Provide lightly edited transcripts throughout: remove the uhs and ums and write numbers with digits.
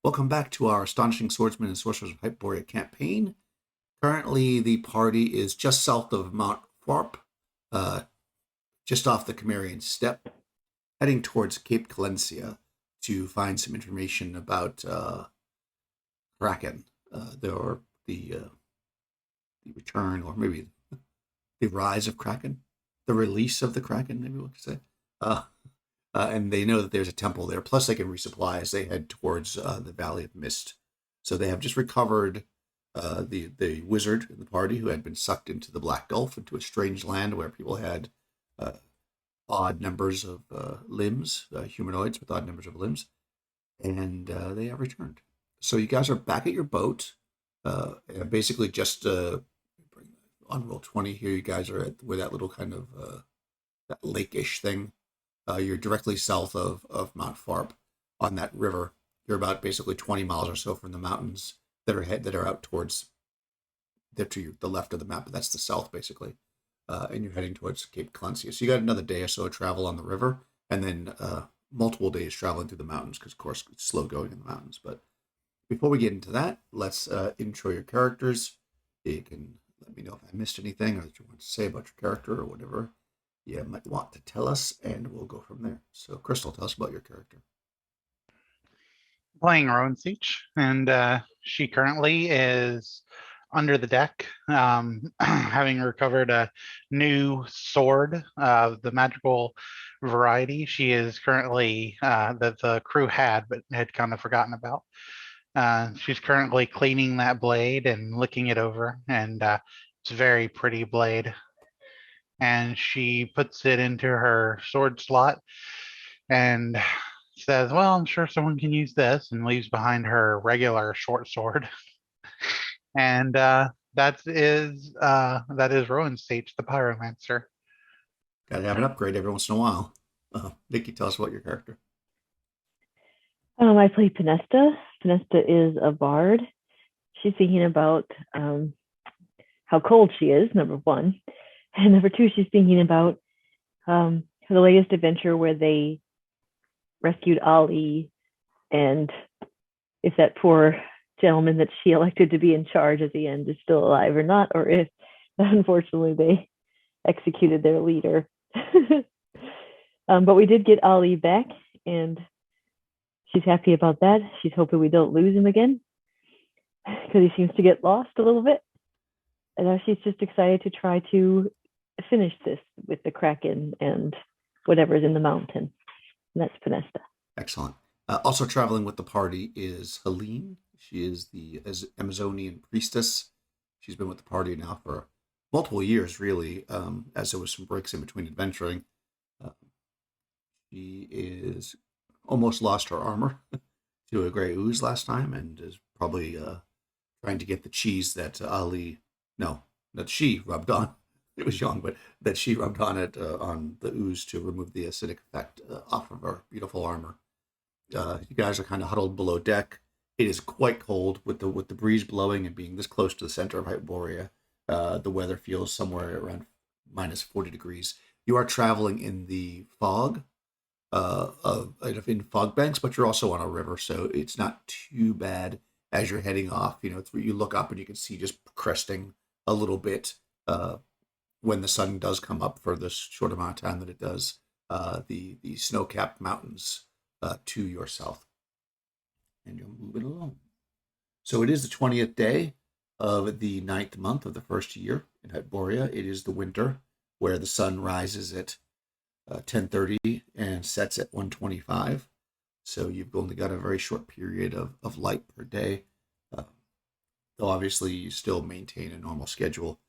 Welcome back to our Astonishing Swordsmen and Sorcerers of Hyperborea campaign. Currently, the party is just south of Mount Tharp, uh, just off the Khromarium steppe, heading towards Cape Calencia to find some information about Kraken, the return, or maybe the rise of Kraken, the release of the Kraken, maybe we could say. Uh, and they know that there's a temple there. Plus, they can resupply as they head towards the Valley of Mist. So they have just recovered the wizard in the party who had been sucked into the Black Gulf, into a strange land where people had uh, odd numbers of limbs, humanoids with odd numbers of limbs, and they have returned. So you guys are back at your boat. Basically, just on roll 20 here, you guys are at where that little kind of that lake-ish thing. You're directly south of Mount Tharp on that river. You're about basically 20 miles or so from the mountains that are out towards to the left of the map, but that's the south basically. And you're heading towards Cape Calencia. So you got another day or so of travel on the river, and then multiple days traveling through the mountains because, of course, it's slow going in the mountains. But before we get into that, let's intro your characters. You can let me know if I missed anything or that you want to say about your character or whatever you might want to tell us, and we'll go from there. So, Crystal, tell us about your character. Playing Rowan Siege, and she currently is under the deck, having recovered a new sword of the magical variety. She is currently that the crew had, but had kind of forgotten about. She's currently cleaning that blade and looking it over, and it's a very pretty blade. And she puts it into her sword slot and says, "Well, I'm sure someone can use this," and leaves behind her regular short sword. And that is Rowan Sage, the Pyromancer. Got to have an upgrade every once in a while. Nikki, tell us about your character. I play Pinesta. Pinesta is a bard. She's thinking about how cold she is, number one. And number two, she's thinking about the latest adventure where they rescued Ali, and if that poor gentleman that she elected to be in charge at the end is still alive or not, or if unfortunately they executed their leader. But we did get Ali back, and she's happy about that. She's hoping we don't lose him again because he seems to get lost a little bit. And now she's just excited to try to finish this with the Kraken and whatever's in the mountain. And that's Pinesta. Excellent. Also traveling with the party is Helene. She is the Amazonian priestess. She's been with the party now for multiple years, really, as there was some breaks in between adventuring. She is almost lost her armor to a gray ooze last time, and is probably trying to get the cheese that that she rubbed on. It was young, but that she rubbed on it on the ooze to remove the acidic effect off of her beautiful armor. You guys are kind of huddled below deck. It is quite cold with the breeze blowing and being this close to the center of Hyperborea. The weather feels somewhere around minus 40 degrees. You are traveling in the fog, in fog banks, but you're also on a river, so it's not too bad as you're heading off. You look up and you can see just cresting a little bit when the sun does come up for this short amount of time that it does, the snow-capped mountains to your south. And you're moving along. So it is the 20th day of the 9th month of the first year in Hyperborea. It is the winter, where the sun rises at 10:30 and sets at 1:25. So you've only got a very short period of light per day. Though obviously you still maintain a normal schedule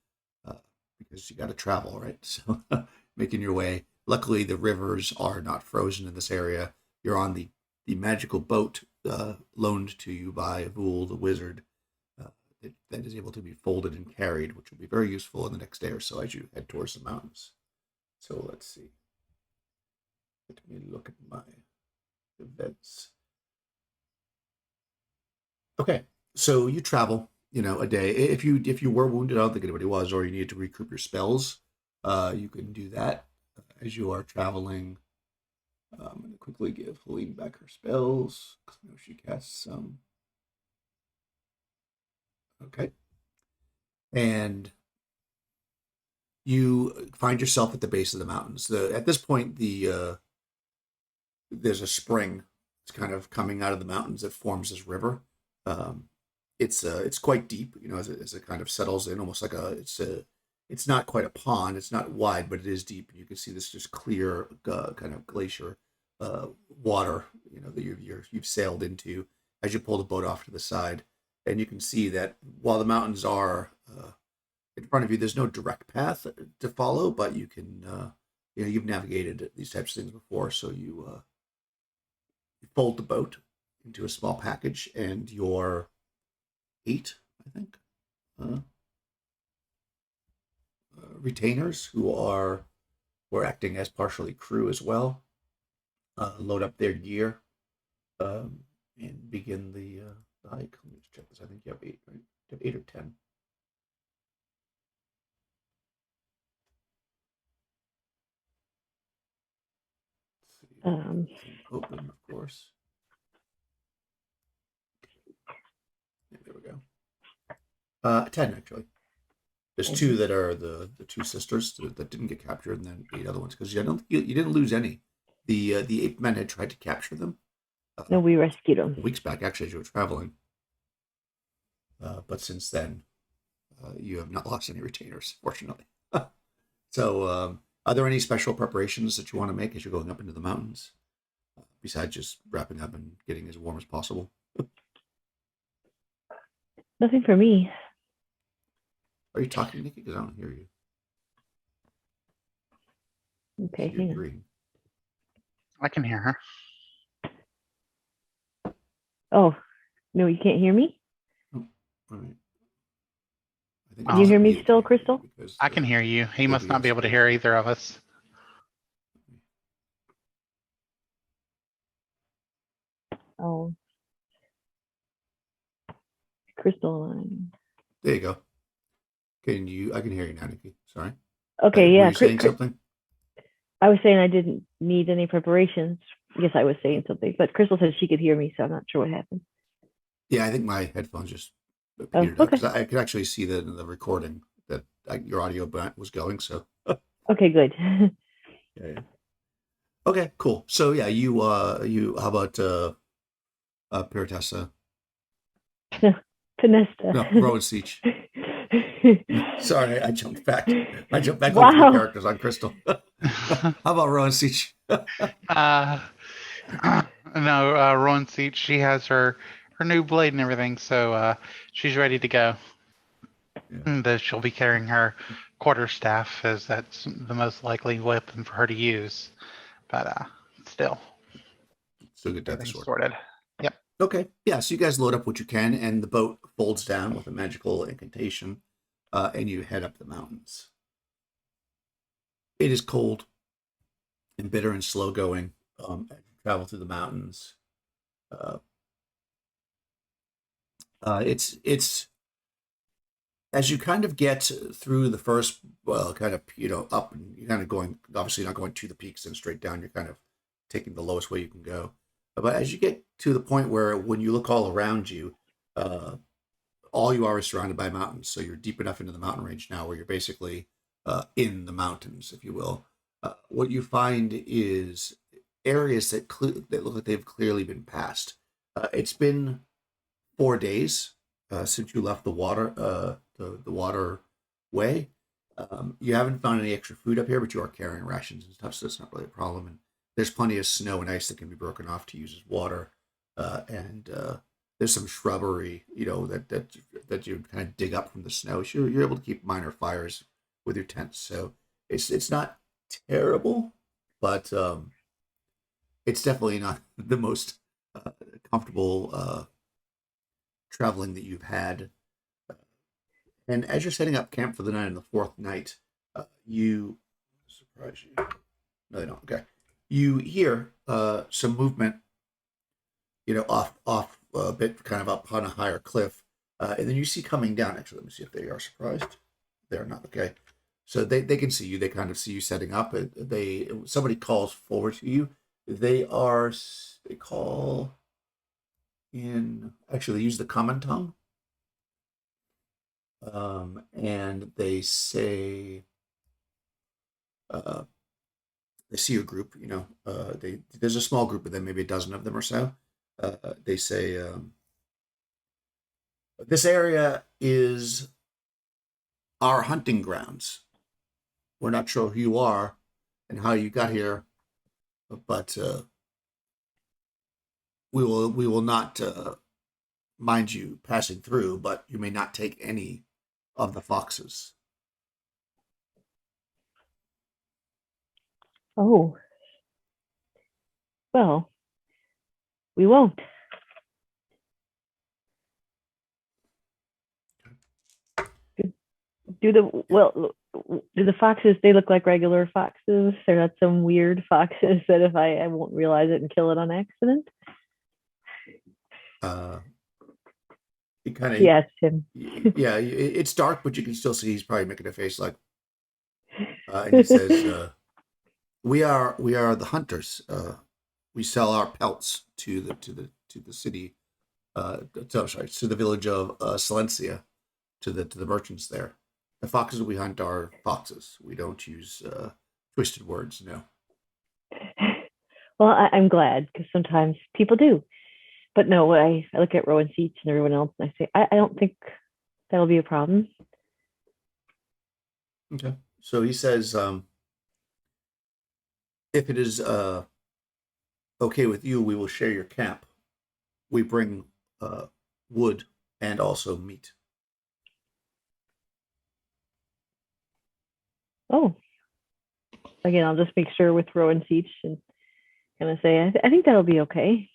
because you got to travel, right? So making your way. Luckily, the rivers are not frozen in this area. You're on the magical boat loaned to you by Avul, the wizard, that is able to be folded and carried, which will be very useful in the next day or so as you head towards the mountains. So let's see. Let me look at my events. Okay, so you travel, a day. If you were wounded, I don't think anybody was, or you needed to recoup your spells, you can do that as you are traveling I'm going to quickly give Helene back her spells, because I know she casts some. Okay. And you find yourself at the base of the mountains. At this point, there's a spring. It's kind of coming out of the mountains that forms this river. It's quite deep, as it kind of settles in, almost like it's not quite a pond. It's not wide, but it is deep, and you can see this just clear kind of glacier water, that you've sailed into as you pull the boat off to the side, and you can see that while the mountains are in front of you, there's no direct path to follow, but you can, you've navigated these types of things before, so you fold the boat into a small package, and your 8, I think, retainers were acting as partially crew as well, load up their gear, and begin the hike. Let me just check this. I think you have 8, right? You have 8 or 10. Open, of course. Yeah, there we go. 10 actually. There's 2 that are the 2 sisters that didn't get captured, and then 8 other ones, because you didn't lose any. The Apemen had tried to capture them. No, we rescued them weeks back, actually, as you were traveling. But since then, you have not lost any retainers, fortunately. So, are there any special preparations that you want to make as you're going up into the mountains, besides just wrapping up and getting as warm as possible? Nothing for me. Are you talking, Nikki? Because I don't hear you. Okay, You're hang on. agreeing. I can hear her. Oh, no, you can't hear me? Oh, all right. Can you hear me still, Crystal? Because, I can hear you. He must not be able to hear either of us. Oh. Crystal line. There you go. I can hear you now, Nikki. Sorry. Okay, Were yeah. you saying something? I was saying I didn't need any preparations. I guess I was saying something, but Crystal said she could hear me, so I'm not sure what happened. Yeah, I think my headphones just Oh, petered out, okay. because I could actually see that in the recording that your audio was going. So Okay, good. yeah. Okay, cool. So yeah, you how about Piratessa? Pinesta. No, Rowan Siege. Sorry, I jumped back. Like 3 characters on Crystal. How about Rowan Siege? No, Rowan Seat, she has her new blade and everything, so she's ready to go. Yeah. She'll be carrying her quarterstaff, as that's the most likely weapon for her to use. But still good to have the sword. Sorted. Yep. Okay. Yeah, so you guys load up what you can, and the boat folds down with a magical incantation, and you head up the mountains. It is cold and bitter and slow going as you travel through the mountains. It's as you kind of get through the first, kind of, up, and you're kind of going, obviously not going to the peaks and straight down, you're kind of taking the lowest way you can go. But as you get to the point where when you look all around you, all you are is surrounded by mountains. So you're deep enough into the mountain range now where you're basically in the mountains, if you will. What you find is areas that look like they've clearly been passed. It's been 4 days since you left the water, the waterway. You haven't found any extra food up here, but you are carrying rations and stuff, so it's not really a problem. And there's plenty of snow and ice that can be broken off to use as water, and there's some shrubbery, that you kind of dig up from the snow. So you're able to keep minor fires with your tents, so it's not terrible, but it's definitely not the most comfortable traveling that you've had. And as you're setting up camp for the night on the 4th night, you surprise you. No, they don't. Okay, you hear some movement, off a bit, kind of up on a higher cliff, and then you see coming down. Actually, let me see if they are surprised. They're not. Okay, so they can see you. They kind of see you setting up. Somebody calls forward to you. They are, they call in, actually, they use the common tongue. And they say, they see a group, there's a small group of them, maybe a dozen of them or so. They say, this area is our hunting grounds. We're not sure who you are and how you got here, but we will not mind you passing through, but you may not take any of the foxes. Oh, well, we won't. Do the foxes? They look like regular foxes. They're not some weird foxes that if I won't realize it and kill it on accident. He kind of, He asked him. yeah, it's dark, but you can still see he's probably making a face like, and he says, "We are the hunters. We sell our pelts to the city. To the village of Silencia, to the merchants there. The foxes we hunt are foxes. We don't use twisted words. No." Well, I'm glad because sometimes people do. But no, I look at Rowan Seach and everyone else and I say, I don't think that'll be a problem. Okay. So he says, if it is okay with you, we will share your camp. We bring wood and also meat. Oh, again, I'll just make sure with Rowan Seach and kind of say, I think that'll be okay.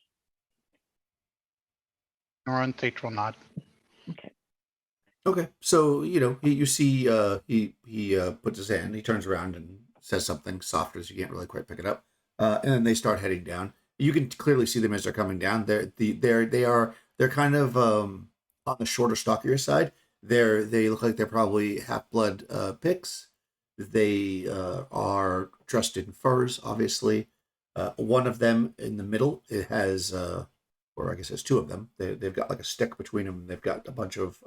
Rowan Seach will nod. Okay. Okay. So you see, he puts his hand. He turns around and says something soft as you can't really quite pick it up, and then they start heading down. You can clearly see them as they're coming down. They're kind of on the shorter, stockier side. They look like they're probably half-blood Picts. They are dressed in furs, obviously. One of them in the middle, it has, or I guess there's two of them. They've got like a stick between them. And they've got a bunch of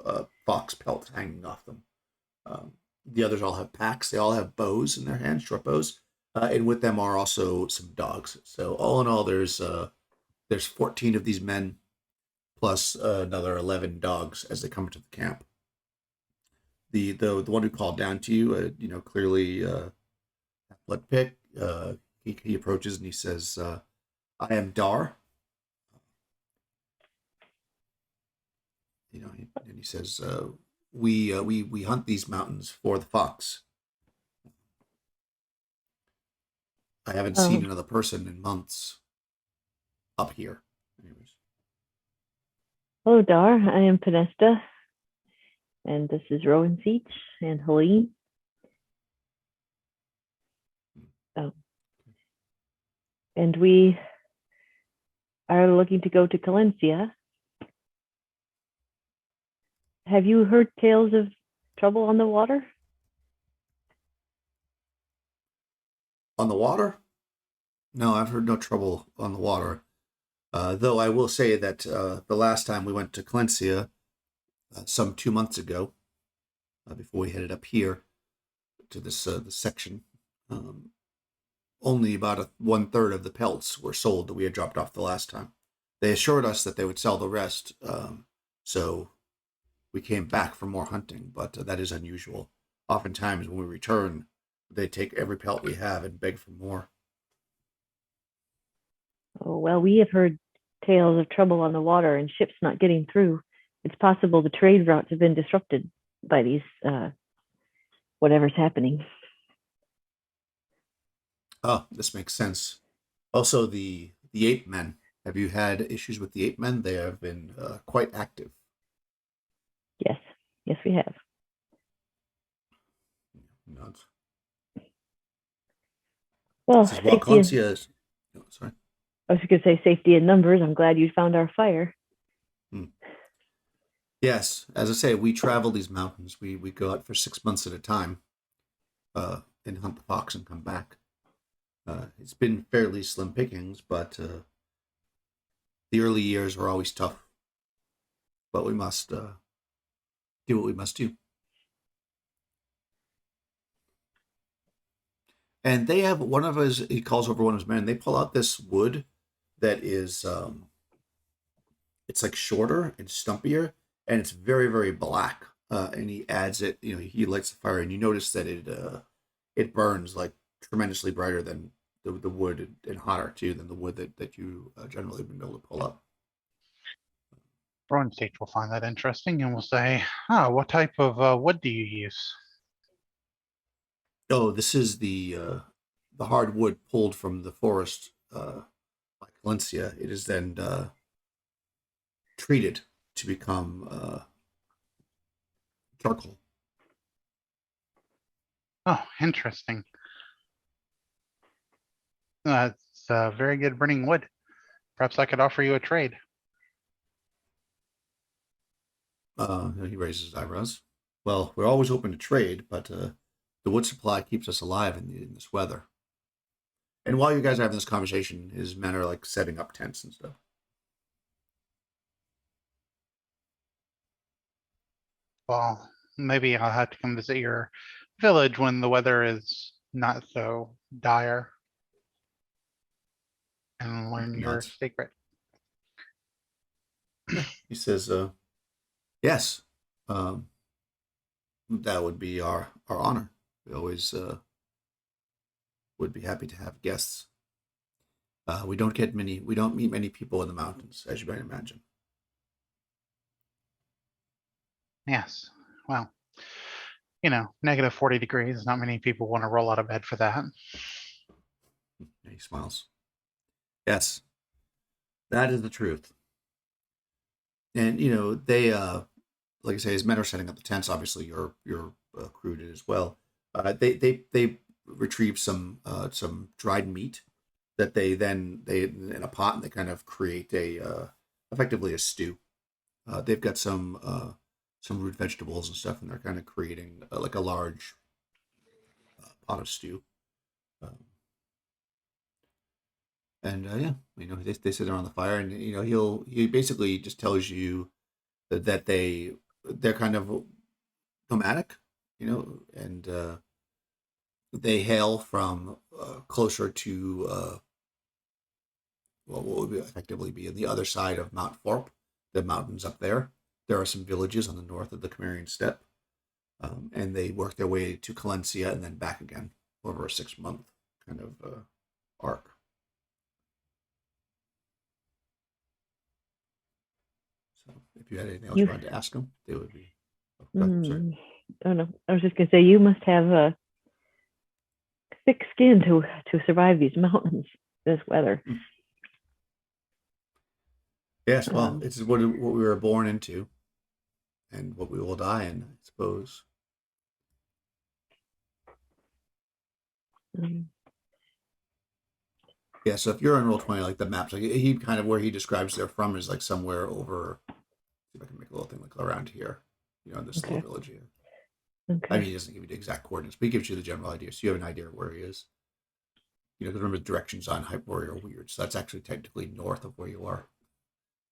fox pelts hanging off them. The others all have packs. They all have bows in their hands, short bows, and with them are also some dogs. So all in all, there's 14 of these men, plus another 11 dogs as they come into the camp. The one who called down to you, clearly blood pick. He approaches and he says, "I am Dar." And he says, "We hunt these mountains for the fox. I haven't seen another person in months up here." Anyways. Hello, Dar. I am Pinesta. And this is Rowan Seach and Helene. Oh. And we are looking to go to Calencia. Have you heard tales of trouble on the water? On the water? No, I've heard no trouble on the water. Though I will say that the last time we went to Calencia, some 2 months ago, before we headed up here to this section, only about 1/3 of the pelts were sold that we had dropped off the last time. They assured us that they would sell the rest, so we came back for more hunting, but that is unusual. Oftentimes when we return, they take every pelt we have and beg for more. Oh, well, we have heard tales of trouble on the water and ships not getting through. It's possible the trade routes have been disrupted by these, whatever's happening. Oh, this makes sense. Also, the Apemen. Have you had issues with the Apemen? They have been quite active. Yes, we have. Nods. Well, This is what Calencia is. Oh, sorry. I was going to say safety in numbers. I'm glad you found our fire. Yes, as I say, we travel these mountains. We go out for 6 months at a time, and hunt the fox and come back. It's been fairly slim pickings, but the early years are always tough. But we must do what we must do. And they have one of his, he calls over one of his men. They pull out this wood that is, it's like shorter and stumpier, and it's very, very black. And he adds it, he lights the fire, and you notice that it burns like tremendously brighter than the wood, and hotter too than the wood that you generally been able to pull up. Rowan Stage will find that interesting and will say, what type of wood do you use? Oh, this is the hardwood pulled from the forest by Valencia. It is then treated to become charcoal. Oh, interesting. That's very good burning wood. Perhaps I could offer you a trade. He raises his eyebrows. Well, we're always open to trade, but the wood supply keeps us alive in this weather. And while you guys are having this conversation, his men are like setting up tents and stuff. Well, maybe I'll have to come visit your village when the weather is not so dire and learn your Nods. secret. He says, yes, that would be our honor. We always would be happy to have guests. We don't meet many people in the mountains, as you might imagine. Yes. Well, negative 40 degrees. Not many people want to roll out of bed for that. He smiles. Yes, that is the truth. And they, like I say, his men are setting up the tents. Obviously, your crew did as well. They retrieve some dried meat that they in a pot, and they kind of create effectively a stew. They've got some root vegetables and stuff, and they're kind of creating like a large pot of stew. And yeah, they sit around the fire, and he basically just tells you that they're kind of nomadic, and they hail from closer to what would effectively be on the other side of Mount Thorpe, the mountains up there. There are some villages on the north of the Khromarium steppe, and they work their way to Calencia and then back again over a 6-month kind of arc. So if you had anything else you wanted to ask them, they would be. Sorry. Oh no, I was just gonna say you must have a thick skin to survive these mountains, this weather. Yes, well, it's what we were born into, and what we will die in, I suppose. Yeah, so if you're on Roll20, like the maps, like he kind of where he describes they're from is like somewhere over. See if I can make a little thing like around here, this little village here. Okay. I mean, he doesn't give you the exact coordinates, but he gives you the general idea, so you have an idea of where he is. Because remember, the directions on Hyperborea are weird, so that's actually technically north of where you are,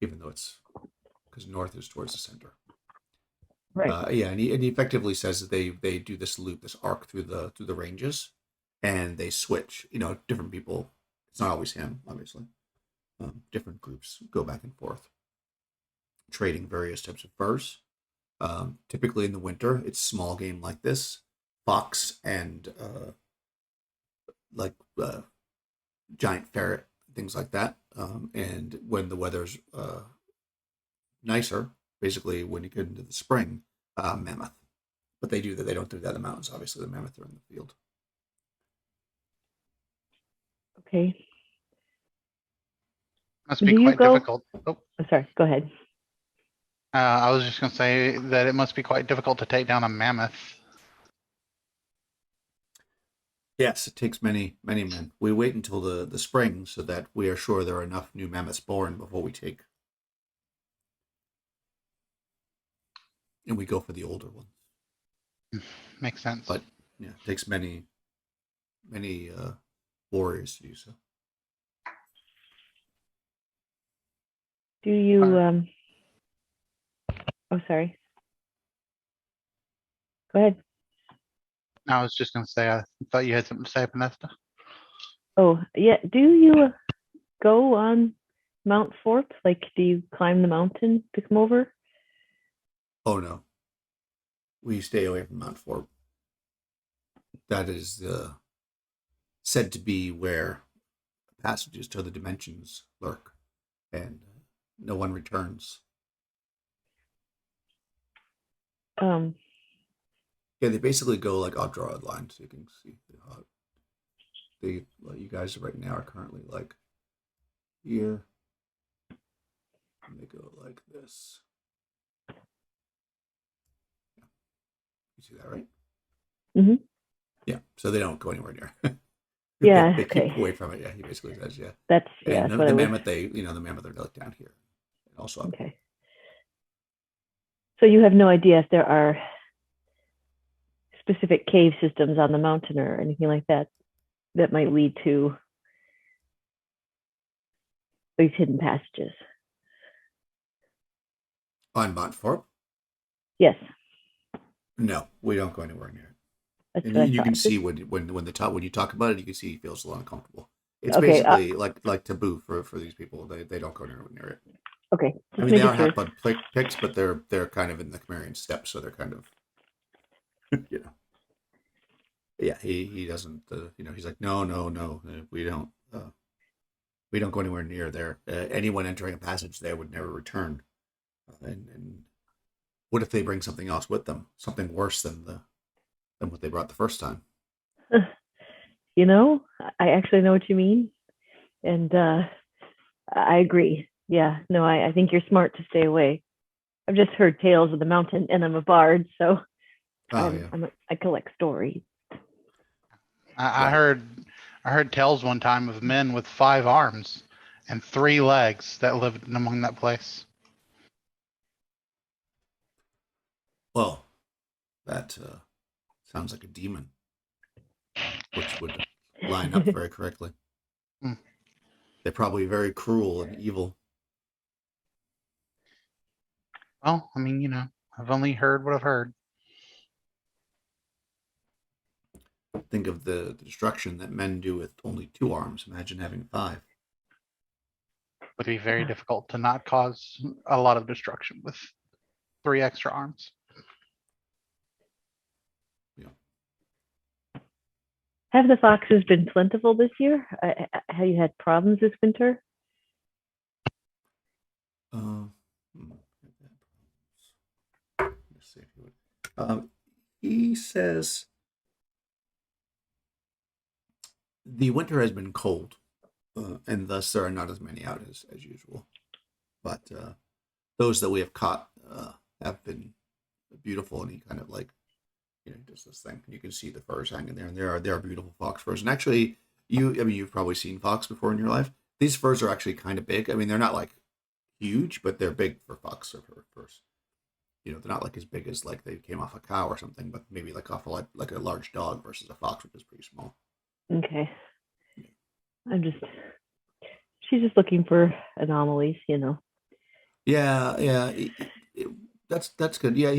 even though it's because north is towards the center. Right. Yeah, and he effectively says that they do this loop, this arc through the ranges, and they switch. Different people. It's not always him, obviously. Different groups go back and forth, trading various types of furs. Typically in the winter, it's small game like this, fox and giant ferret, things like that. And when the weather's nicer, basically when you get into the spring, mammoth. But they do that. They don't do that in the mountains. Obviously, the mammoth are in the field. Okay. Must be quite difficult. Oh, sorry. Go ahead. I was just going to say that it must be quite difficult to take down a mammoth. Yes, it takes many, many men. We wait until the spring so that we are sure there are enough new mammoths born before we take. And we go for the older ones. Makes sense. But yeah, it takes many warriors to do so. Do you oh sorry. Go ahead. I was just going to say, I thought you had something to say, Panesta. Oh, yeah. Do you go on Mount Forp? Like, do you climb the mountain to come over? Oh no, we stay away from Mount Forb. That is said to be where passages to other dimensions lurk, and no one returns. Yeah, they basically go like, I'll draw a line so you can see. You guys right now are currently like here, and they go like this. Yeah. You see that, right? Mm-hmm. Yeah. So they don't go anywhere near. Yeah. They Okay. keep away from it. Yeah, he basically says, yeah. That's And what the I was. mammoth, the mammoth are like down here, and also up. Okay. So you have no idea if there are specific cave systems on the mountain or anything like that that might lead to these hidden passages. On Montfort? Yes. No, we don't go anywhere near it. That's And what I you thought. can see when you talk about it, you can see he feels a little uncomfortable. It's Okay, basically like taboo for these people. They don't go near it. Okay. I mean, they are half-blood picks, but they're kind of in the Khromarium steppes, so they're kind of, you know. Yeah, he doesn't. He's like, no, we don't go anywhere near there. Anyone entering a passage there would never return. And what if they bring something else with them, something worse than what they brought the first time? I actually know what you mean, and I agree. Yeah, no, I think you're smart to stay away. I've just heard tales of the mountain, and I'm a bard, so I collect stories. I heard tales one time of men with 5 arms and 3 legs that lived among that place. Well, that sounds like a demon, which would line up very correctly. They're probably very cruel and evil. Well, I mean, I've only heard what I've heard. Think of the destruction that men do with only 2 arms. Imagine having 5. It would be very difficult to not cause a lot of destruction with 3 extra arms. Yeah. Have the foxes been plentiful this year? Have you had problems this winter? Let's see if he would. He says the winter has been cold, and thus there are not as many out as usual. But those that we have caught have been beautiful, and he kind of like, does this thing. You can see the furs hanging there, and there are beautiful fox furs. And actually, you've probably seen fox before in your life. These furs are actually kind of big. I mean, they're not like huge, but they're big for fox furs. They're not like as big as like they came off a cow or something, but maybe like off like a large dog versus a fox, which is pretty small. Okay. She's just looking for anomalies, Yeah. That's good. Yeah,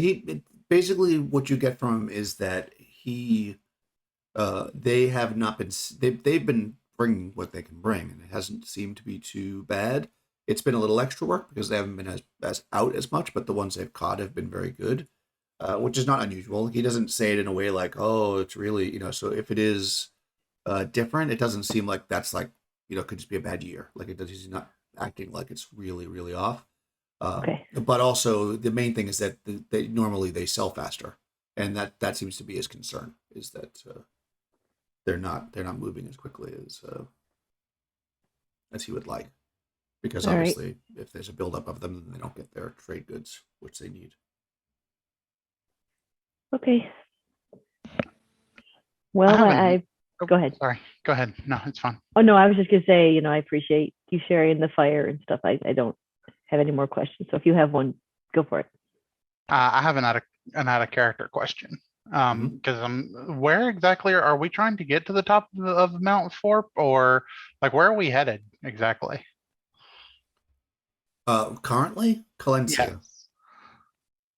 basically what you get from him is that they have not been, they've been bringing what they can bring, and it hasn't seemed to be too bad. It's been a little extra work because they haven't been as out as much, but the ones they've caught have been very good, which is not unusual. He doesn't say it in a way like, oh, it's really, so if it is different, it doesn't seem like that's like, could just be a bad year. Like he's not acting like it's really, really off. Okay. But also the main thing is that they normally sell faster, and that seems to be his concern, is that they're not moving as quickly as he would like. Because obviously, if there's a buildup of them, then they don't get their trade goods, which they need. Okay. Well, go ahead. Sorry, go ahead. No, it's fine. Oh, no, I was just going to say, I appreciate you sharing the fire and stuff. I don't have any more questions. So if you have one, go for it. I have an out of character question. Mhm. Because where exactly are we trying to get to the top of Mount Forp, or like where are we headed exactly? Currently, Calencia. Yes.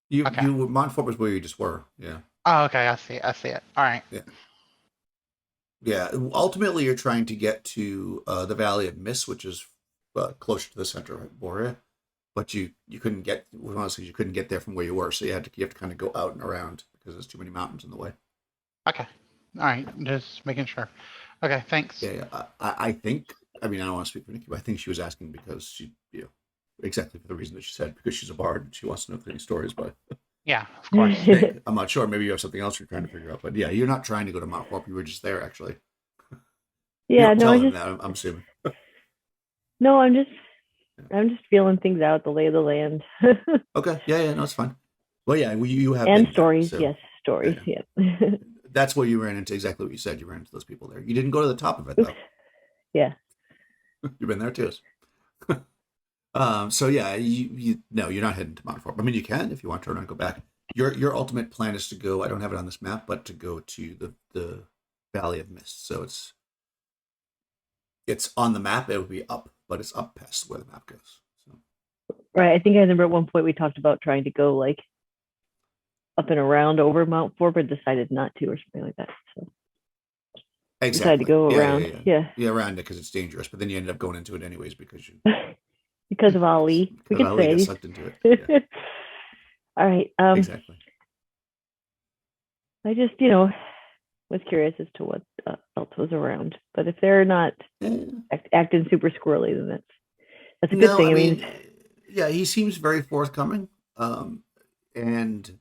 You Okay. you Montfort was where you just were. Yeah. Oh, okay. I see. I see it. All right. Yeah. Yeah. Ultimately, you're trying to get to the Valley of Mist, which is closer to the center of Hyperborea, but you couldn't get, well, honestly, you couldn't get there from where you were, so you have to kind of go out and around because there's too many mountains in the way. Okay. All right. Just making sure. Okay. Thanks. Yeah, yeah. I think, I mean, I don't want to speak for Nikki, but I think she was asking because she, exactly for the reason that she said, because she's a bard and she wants to know any stories. But Yeah, of course. Nick, I'm not sure. Maybe you have something else you're trying to figure out. But yeah, you're not trying to go to Mount Horp. You were just there, actually. You Yeah, don't no, tell I him just that. I'm assuming. no, Yeah. I'm just feeling things out, the lay of the land. Okay. Yeah, yeah. No, it's fine. Well, yeah, you have And been there, stories, so yes, stories, yeah, yeah. that's where you ran into exactly what you said. You ran into those people there. You didn't go to the top of it Oops. though. Yeah. You've been there too. So yeah, you no, you're not heading to Mount Forb. I mean, you can if you want to turn around and go back. Your ultimate plan is to go. I don't have it on this map, but to go to the Valley of Mist. So it's on the map. It would be up, but it's up past where the map goes. So Right. I think I remember at one point we talked about trying to go like up and around over Mount Fort, but decided not to or something like that. So decided to exactly. go Yeah, yeah, around. yeah. Yeah. Yeah, around it because it's dangerous. But then you ended up going into it anyways because you Because of Ali. We because could Ali say got it. sucked into it. Yeah, All right. exactly. I just, was curious as to what else was around. But if they're not Eh, acting super squirrely, then that's a good No, thing. I I mean, mean, yeah, he seems very forthcoming, and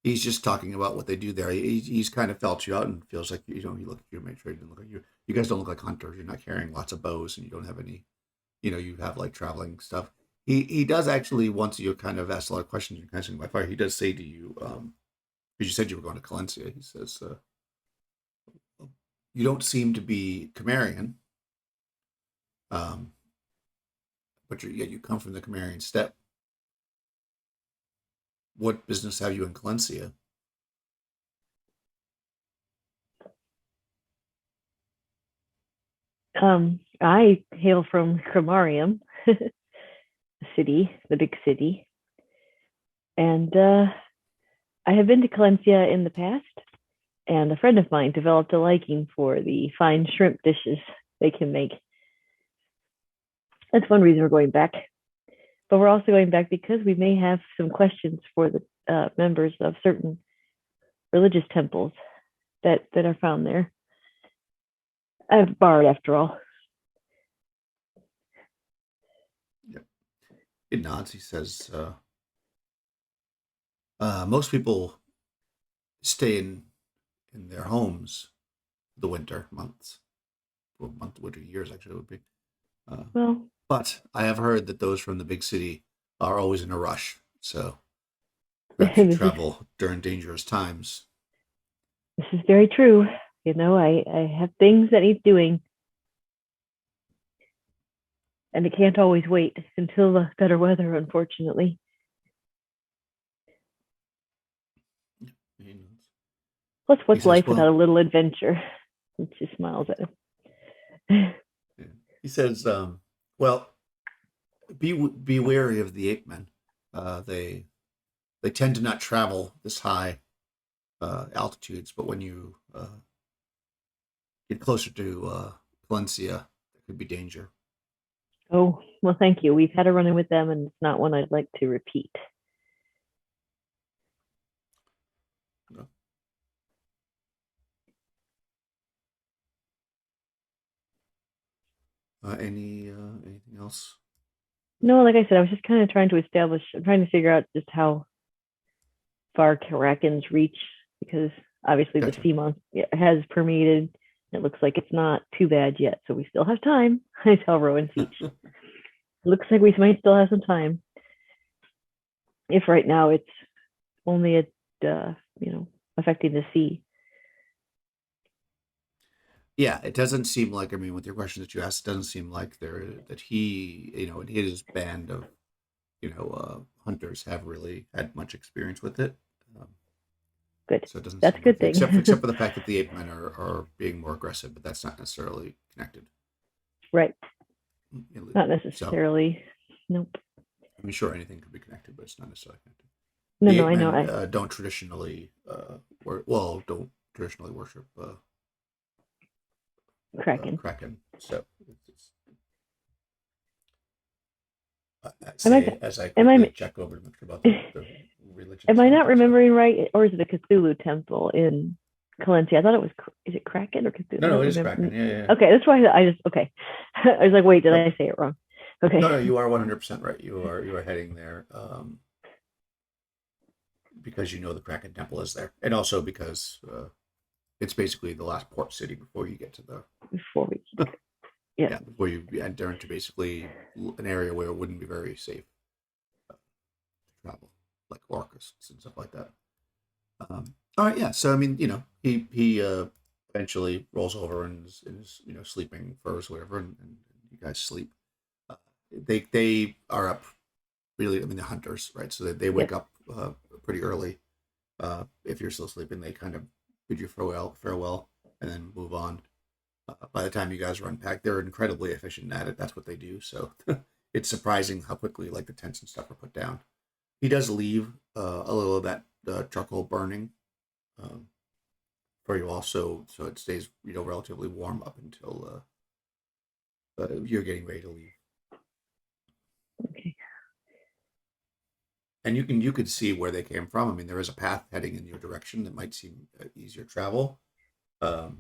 he's just talking about what they do there. He's kind of felt you out and feels like you look at you, make sure you don't look like you. You guys don't look like hunters. You're not carrying lots of bows, and you don't have any. You have like traveling stuff. He does actually once you kind of ask a lot of questions and kind of by fire. He does say to you, because you said you were going to Calencia. He says, "You don't seem to be Khromarian, um, but yet you come from the Khromarian steppe. What business have you in Calencia?" I hail from Khromarium, the city, the big city, and I have been to Calencia in the past. And a friend of mine developed a liking for the fine shrimp dishes they can make. That's one reason we're going back. But we're also going back because we may have some questions for the members of certain religious temples that are found there. I'm a bard, after all. Yep. He nods. He says, "Most people stay in their homes the winter months, winter years actually it would be. Uh, Well, but I have heard that those from the big city are always in a rush. So perhaps you this is travel during dangerous times." this is very true. I have things that need doing, and it can't always wait until the better weather, unfortunately. He nods. Plus, He what's says, life without "Well, a little adventure?" And she smiles at him. yeah." He says, "Well, be wary of the Apemen. They tend to not travel this high altitudes, but when you get closer to Valencia, there could be danger." Oh, well, thank you. We've had a run in with them, and it's not one I'd like to repeat. No. Anything else? No, like I said, I was just kind of trying to I'm trying to figure out just how far Karakin's reach, because obviously the Gotcha. sea month has permeated. It looks like it's not too bad yet, so we still have time. I tell Rowan Teach. Looks like we might still have some time. If right now it's only affecting the sea. Yeah, it doesn't seem like, I mean, with your questions that you asked, it doesn't seem like that he, and his band of, hunters have really had much experience with it. Um, Good. So it doesn't That's seem a good like, thing. except for the fact that the Apemen are being more aggressive, but that's not necessarily connected. Right. Not So, necessarily. Nope. I mean, sure, anything could be connected, but it's not necessarily connected. No, The no, I know. Apemen don't traditionally, don't traditionally worship Kraken. Kraken. So, Am I, as I am I, quickly check over to make sure about the religion. am I not stuff. remembering right? Or is it a Cthulhu temple in Calencia? I thought it was, is it Kraken or Cthulhu? No, it is Kraken. Yeah. Okay, that's why I just, okay. I was like, wait, did I say it wrong? Okay. No, you are 100% right. You are heading there because you know the Kraken Temple is there, and also because it's basically the last port city before you get to the Before we, yeah. before you enter into basically an area where it wouldn't be very safe to travel, like orcas and stuff like that. All right, yeah. So I mean, he eventually rolls over and is sleeping first, whatever, and you guys sleep. They are up really. I mean, the hunters, right? So they wake up pretty early. If you're still sleeping, they kind of bid you farewell, and then move on. By the time you guys run back, they're incredibly efficient at it. That's what they do. So it's surprising how quickly like the tents and stuff are put down. He does leave a little of that charcoal burning for you also, so it stays relatively warm up until you're getting ready to leave. Okay. And you could see where they came from. I mean, there is a path heading in your direction that might seem easier travel. But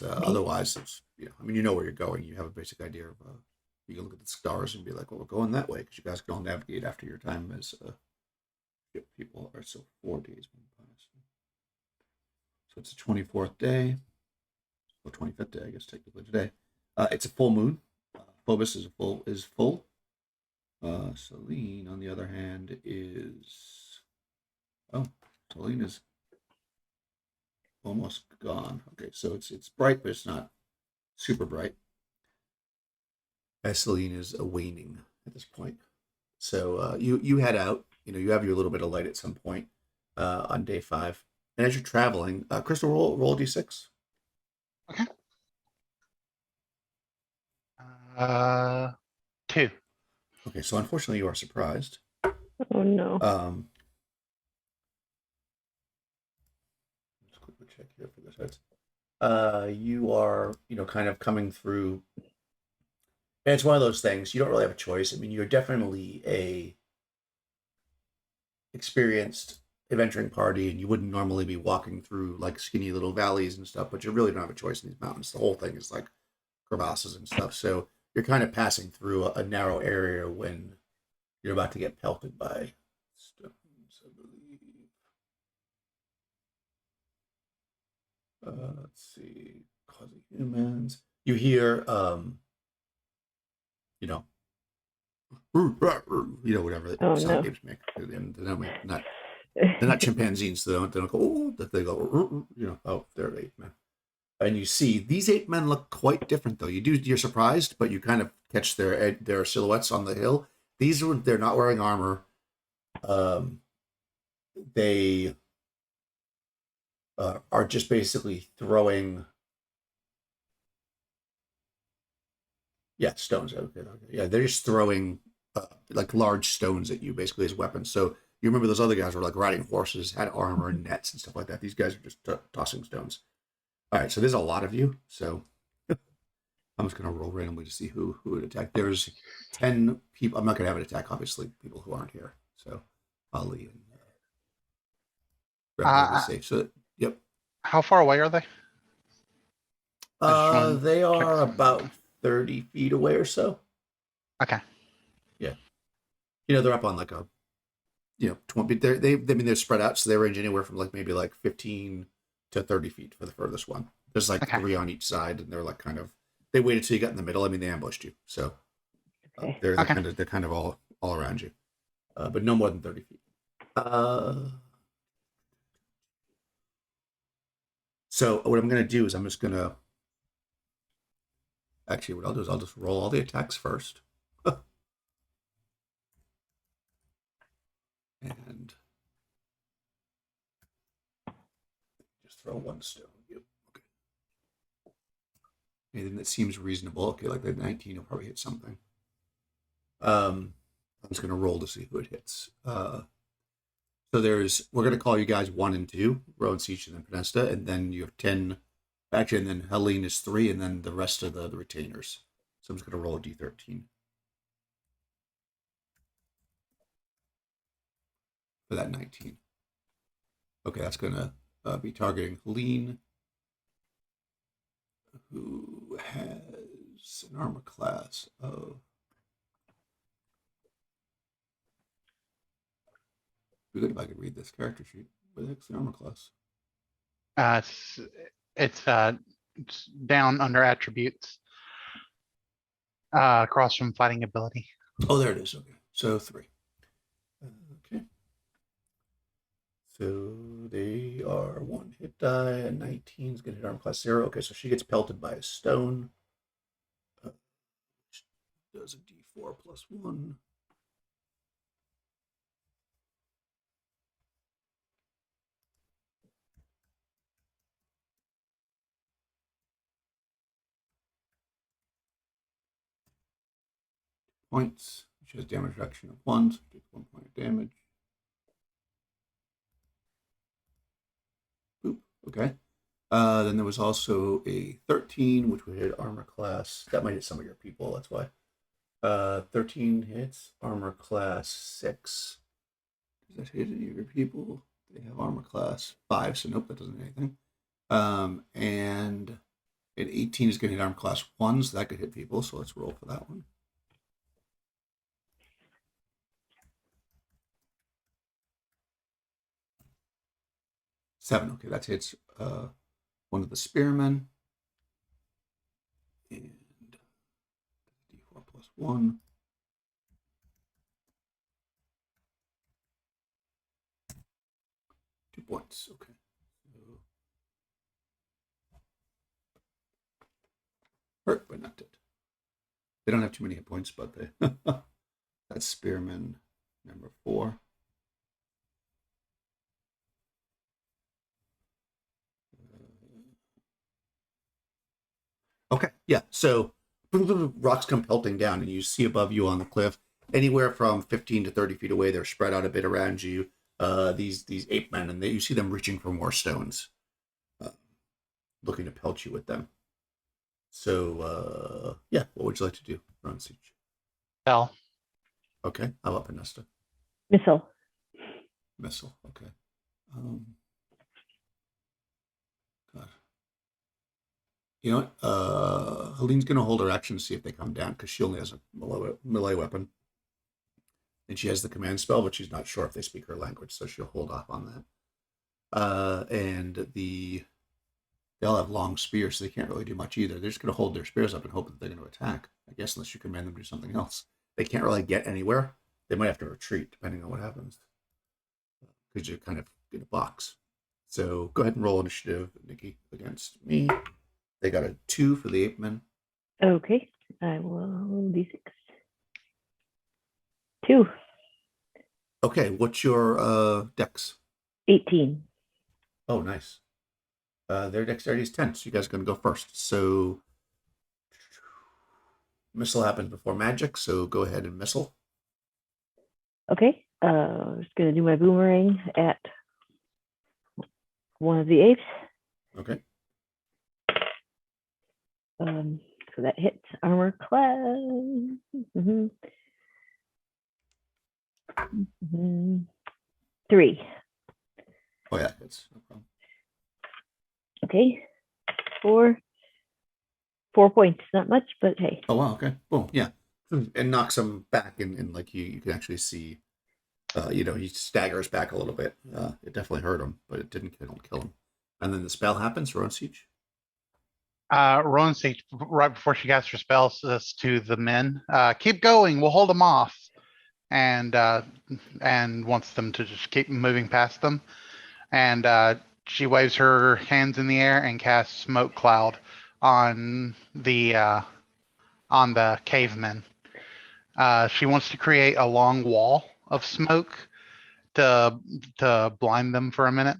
otherwise, it's I mean, you know where you're going. You have a basic idea of. You can look at the stars and be like, "Well, we're going that way," because you guys can all navigate after your time as people are. So 4 days. So it's the 24th day, or 25th day, I guess technically today. It's a full moon. Phobos is full. Helene, on the other hand, Helene is almost gone. Okay, so it's bright, but it's not super bright. As Helene is waning at this point. So you head out. You have your little bit of light at some point on day 5. And as you're traveling, Crystal, roll a d6. Okay. 2. Okay, so unfortunately you are surprised. Oh no. Let's quickly check here for this. You are, kind of coming through. And it's one of those things, you don't really have a choice. I mean, you're definitely a experienced adventuring party, and you wouldn't normally be walking through like skinny little valleys and stuff, but you really don't have a choice in these mountains. The whole thing is like crevasses and stuff. So you're kind of passing through a narrow area when you're about to get pelted by stones, I believe. Let's see. Causing humans. You hear, whatever sound apes make. They're not chimpanzees, so they don't go, oh, they go, oh, they're ape men. And you see, these ape men look quite different, though. You're surprised, but you kind of catch their silhouettes on the hill. They're not wearing armor. They are just basically throwing, stones. Okay. Yeah, they're just throwing like large stones at you, basically as weapons. So you remember those other guys were like riding horses, had armor and nets and stuff like that. These guys are just tossing stones. All right, so there's a lot of you. So I'm just going to roll randomly to see who would attack. There's 10 people. I'm not going to have an attack, obviously, people who aren't here. So Ali and Red will be safe. So, yep. How far away are they? They are about 30 feet away or so. Okay. Yeah. They're up on like a, 20. They're spread out, so they range anywhere from like maybe like 15 to 30 feet for the furthest one. There's like 3 on each side, and they're like kind of. They waited till you got in the middle. I mean, they ambushed you, so they're kind of all around you, but no more than 30 feet. So what I'm going to do is I'm just going to. Actually, what I'll do is I'll just roll all the attacks first. throw one stone. Yep. Okay. Anything that seems reasonable. Okay, like the 19 will probably hit something. I'm just gonna roll to see who it hits. So we're gonna call you guys 1 and 2, Rowan, Siege, and then Podesta, and then you have 10. Actually, and then Helene is 3, and then the rest of the retainers. So I'm just gonna roll a d13 for that 19. Okay, that's gonna be targeting Helene, who has an armor class of. Be good if I could read this character sheet. What the heck's the armor class? It's down under attributes, across from fighting ability. Oh, there it is. Okay, so 3. Okay. So they are 1 hit die, and 19 is going to hit armor class 0. Okay, so she gets pelted by a stone. Does a d4 plus 1. Points. She has damage reduction of 1, so takes 1 point of damage. Boop. Okay. Then there was also a 13, which would hit armor class. That might hit some of your people, that's why. 13 hits, armor class 6. Does that hit any of your people? They have armor class 5, so nope, that doesn't hit anything. And an 18 is going to hit armor class 1, so that could hit people, so let's roll for that one. Seven. Okay, that hits one of the spearmen. And d4 plus 1. Two points. Okay. So, hurt, but not dead. They don't have too many hit points, but they. That's spearman number 4. Okay, yeah. So rocks come pelting down, and you see above you on the cliff, anywhere from 15 to 30 feet away. They're spread out a bit around you. These Apemen, and you see them reaching for more stones, looking to pelt you with them. So yeah, what would you like to do, Ron Siege? Hell. Okay, how about Podesta? Missile. Missile. Okay. God. You know what? Helene's going to hold her action to see if they come down, because she only has a melee weapon. And she has the command spell, but she's not sure if they speak her language, so she'll hold off on that. And they all have long spears, so they can't really do much either. They're just going to hold their spears up and hope that they're going to attack, I guess, unless you command them to do something else. They can't really get anywhere. They might have to retreat, depending on what happens, because you're kind of in a box. So go ahead and roll initiative, Nikki, against me. They got a 2 for the Apemen. Okay, I will d6. 2. Okay, what's your dex? 18. Oh, nice. Their dexterity is 10, so you guys are going to go first. So missile happens before magic, so go ahead and missile. Okay, just gonna do my boomerang at one of the apes. Okay. So that hits armor class. 3. Oh yeah, it's no problem. Okay, 4 points. Not much, but hey. Oh wow, okay. Boom, yeah. And knocks him back, and like you can actually see, he staggers back a little bit. It definitely hurt him, but it didn't kill him. And then the spell happens, Rowan Siege. Rowan Siege, right before she casts her spell, says to the men, keep going, we'll hold them off. And wants them to just keep moving past them. And she waves her hands in the air and casts smoke cloud on the cavemen. She wants to create a long wall of smoke to blind them for a minute.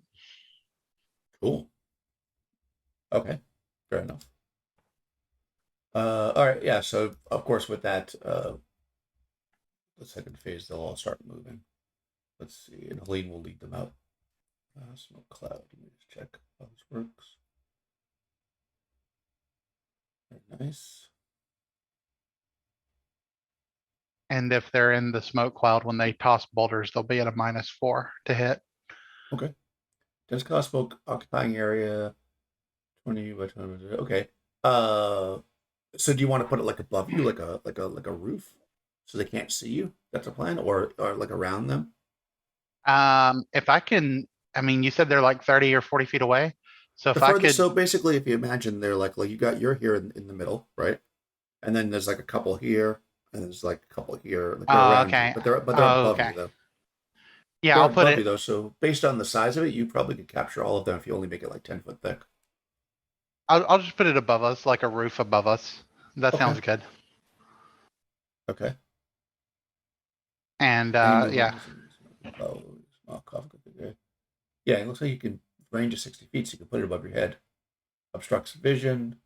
Cool. Okay, fair enough. All right, yeah. So of course, with that, the second phase, they'll all start moving. Let's see, and Helene will lead them out. Smoke cloud. Let me just check how this works. Very nice. And if they're in the smoke cloud, when they toss boulders, they'll be at a -4 to hit. Okay. Does cause smoke occupying area 20 by 20. Okay. So do you want to put it like above you, like a roof, so they can't see you? That's a plan, or like around them. If I can, I mean, you said they're like 30 or 40 feet away. So The if I furthest, could, so basically, if you imagine they're like you got you're here in the middle, right? And then there's like a couple here, and there's like a couple here, like they're around you, okay. but they're above you Okay. though. Yeah, They're I'll put above you it, though, so based on the size of it, you probably could capture all of them if you only make it like 10 foot thick. I'll just put it above us, like a roof above us. That Okay. sounds good. Okay. And Any movement? yeah, Oh, small cough. Okay. Yeah, it looks like you can range of 60 feet, so you can put it above your head. Obstructs vision.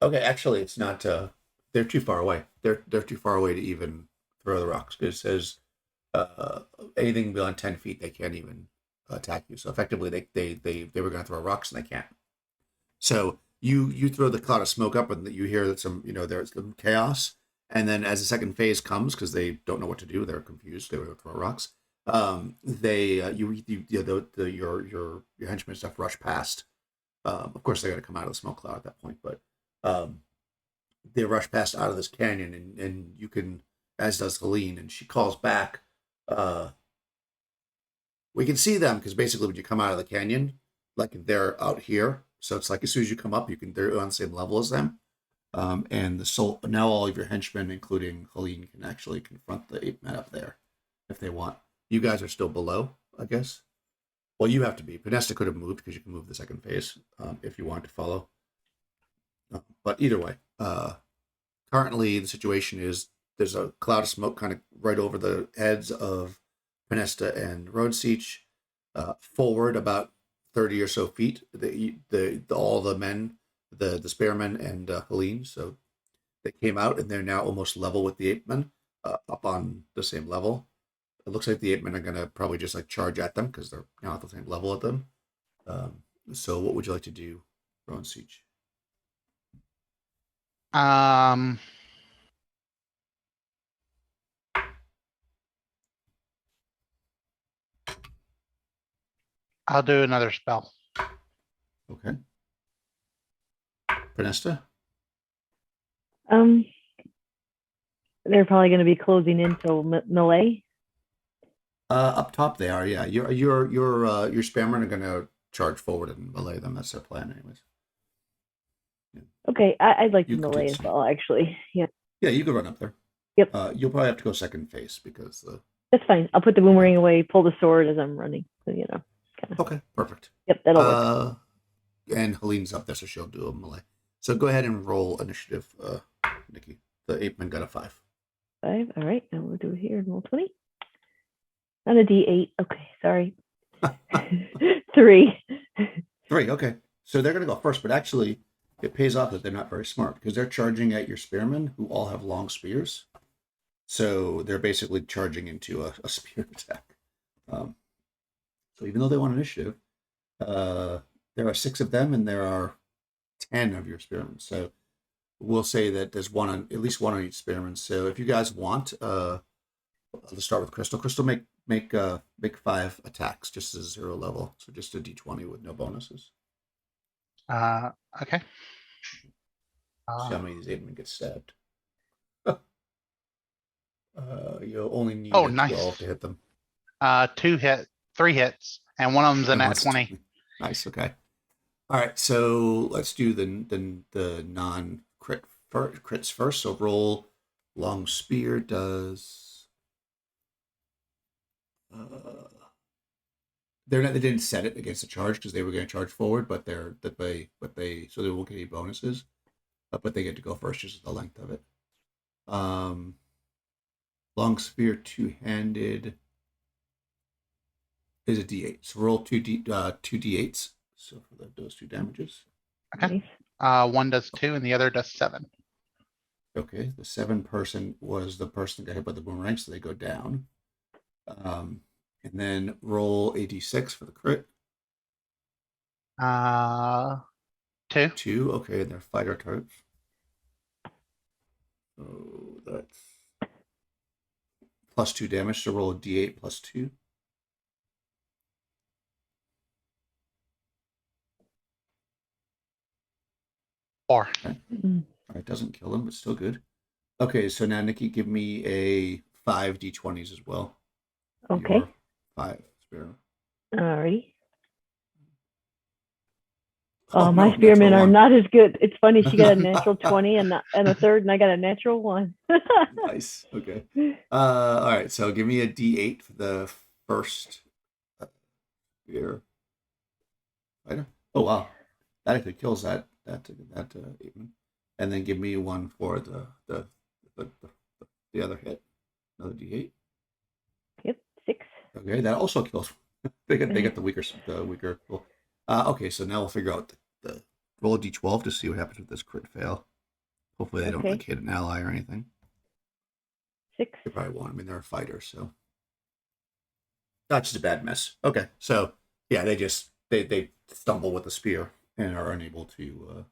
Okay, actually, it's not. They're too far away. They're too far away to even throw the rocks. It says anything beyond 10 feet, they can't even attack you. So effectively, they were going to throw rocks and they can't. So you throw the cloud of smoke up, and you hear that there's some chaos. And then as the second phase comes, because they don't know what to do, they're confused. They were throw rocks. They your henchmen and stuff rush past. Of course, they got to come out of the smoke cloud at that point, but um, they rush past out of this canyon, and you can, as does Helene, and she calls back. Uh, we can see them because basically when you come out of the canyon, like they're out here, so it's like as soon as you come up, they're on the same level as them. And the soul now all of your henchmen, including Helene, can actually confront the Apemen up there if they want. You guys are still below, I guess. Well, you have to be. Podesta could have moved because you can move the second phase if you want to follow. But either way, currently the situation is there's a cloud of smoke kind of right over the heads of Podesta and Roadseach. Forward about 30 or so feet, all the men, the spearmen and Helene. So they came out and they're now almost level with the Apemen, up on the same level. It looks like the Apemen are going to probably just like charge at them because they're now at the same level at them. So what would you like to do, Roadseach? um, I'll do another spell. Okay. Podesta? They're probably going to be closing in till melee. Up top they are, yeah. Your spammen are gonna charge forward and melee them. That's their plan, anyways. Yeah. Okay, I'd like to You could melee do as the well, actually. Yeah. Yeah, you can run up there. Yep. You'll probably have to go second phase because That's fine. I'll put the boomerang away, pull the sword as I'm running. So, kinda. Okay, perfect. Yep, that'll work. And Helene's up there, so she'll do a melee. So go ahead and roll initiative, Nikki. The Apeman got a 5. 5. All right, now we'll do it here and roll 20. Not a D8. Okay, sorry. 3. 3, okay. So they're gonna go first, but actually it pays off that they're not very smart because they're charging at your spearmen who all have long spears. So they're basically charging into a spear attack. So even though they want initiative, there are 6 of them and there are 10 of your spearmen. So we'll say that there's at least one on each spearman. So if you guys want, let's start with Crystal. Crystal, make 5 attacks just as 0 level. So just a d20 with no bonuses. Okay. See how many of these Apemen get stabbed. You'll only need a nice. 12 to hit them. 3 hits, and one of them's a nat 20. Nice. Okay. All right. So let's do the non-crit crits first. So roll. Long spear does. They didn't set it against the charge because they were going to charge forward, but they so they won't get any bonuses, but they get to go first just as the length of it. Long spear 2-handed. is a D8. So roll two D8s. So for those 2 damages. Okay. Nice. One does 2 and the other does 7. Okay, the 7 person was the person that got hit by the boomerang, so they go down. And then roll a D6 for the crit. 2. 2. Okay, and they're fighter types. So that's plus 2 damage. So roll a D8 plus 2. 4. Okay. All right, doesn't kill him, but still good. Okay, so now Nikki, give me a 5 D20s as well. Okay. Your 5 spearmen. Alrighty. Oh, Oh, my no, spearmen natural are one. not as good. It's funny. She got a natural 20 and a third, and I got a natural 1. Nice. Okay. All right. So give me a D8 for the first spear fighter. Oh wow, that actually kills that Apemen. And then give me one for the other hit. Another D8. Yep, 6. Okay, that also kills. they get the weaker. Cool. Okay, so now we'll figure out the roll a D12 to see what happens with this crit fail. Hopefully they don't like hit an ally or anything. 6. They probably won't. I mean, they're a fighter, so that's just a bad mess. Okay, so yeah, they stumble with the spear and are unable to.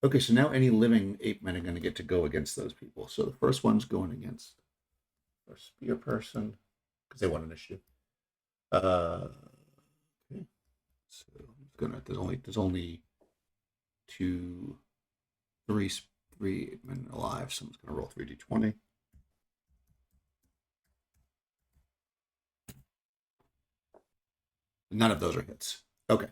Okay, so now any living ape men are going to get to go against those people. So the first one's going against our spear person because they want initiative. Okay, so there's only 3 ape men alive. Someone's going to roll 3d20. None of those are hits. Okay.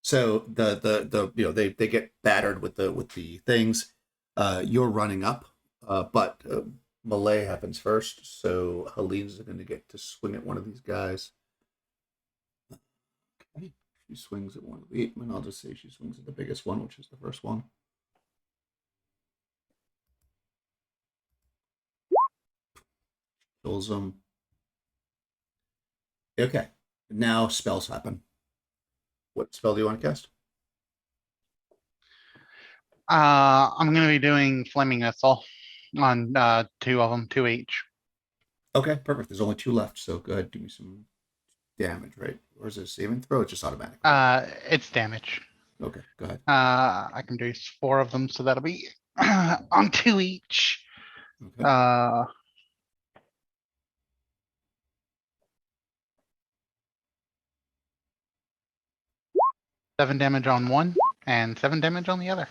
So the they get battered with the things. You're running up, but melee happens first. So Helene's going to get to swing at one of these guys. Okay. She swings at one of the 8men. I'll just say she swings at the biggest one, which is the first one. Kills them. Okay. Now spells happen. What spell do you want to cast? I'm going to be doing Flaming Missile on 2 of them, 2 each. Okay, perfect. There's only 2 left, so go ahead, do me some damage, right? Or is it a saving throw? It's just automatic. It's damage. Okay, go ahead. I can do 4 of them, so that'll be on 2 each. Okay. 7 damage on one and 7 damage on the other.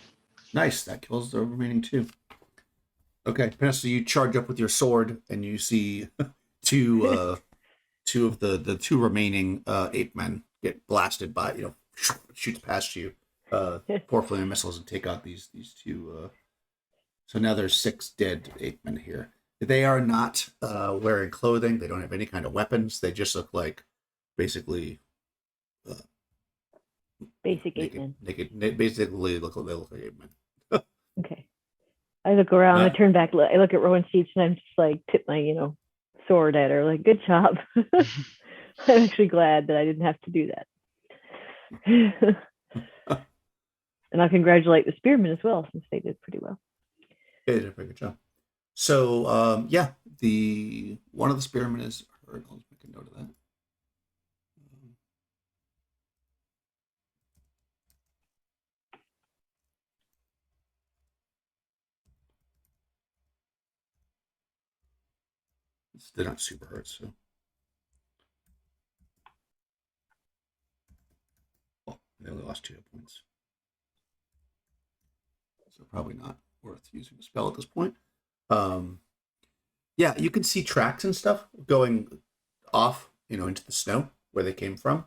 Nice. That kills the remaining 2. Okay, Vanessa, you charge up with your sword and you see two of the 2 remaining ape men get blasted by, shoots past you, pour flaming missiles and take out these 2. So now there's 6 dead ape men here. They are not wearing clothing. They don't have any kind of weapons. They just look like basically Basic ape men. Naked. Basically, they look like ape men. Okay. I look around, I turn back, I look at Rowan Sheets, and I'm just like, tip my, sword at her, like, good job. I'm actually glad that I didn't have to do that. And I'll congratulate the spearmen as well, since they did pretty well. They did a pretty good job. So, yeah, one of the spearmen is hurt. I'll make a note of that. They're not super hurt, so. Well, they only lost 2 hit points. So probably not worth using a spell at this point. Yeah, you can see tracks and stuff going off, into the snow where they came from.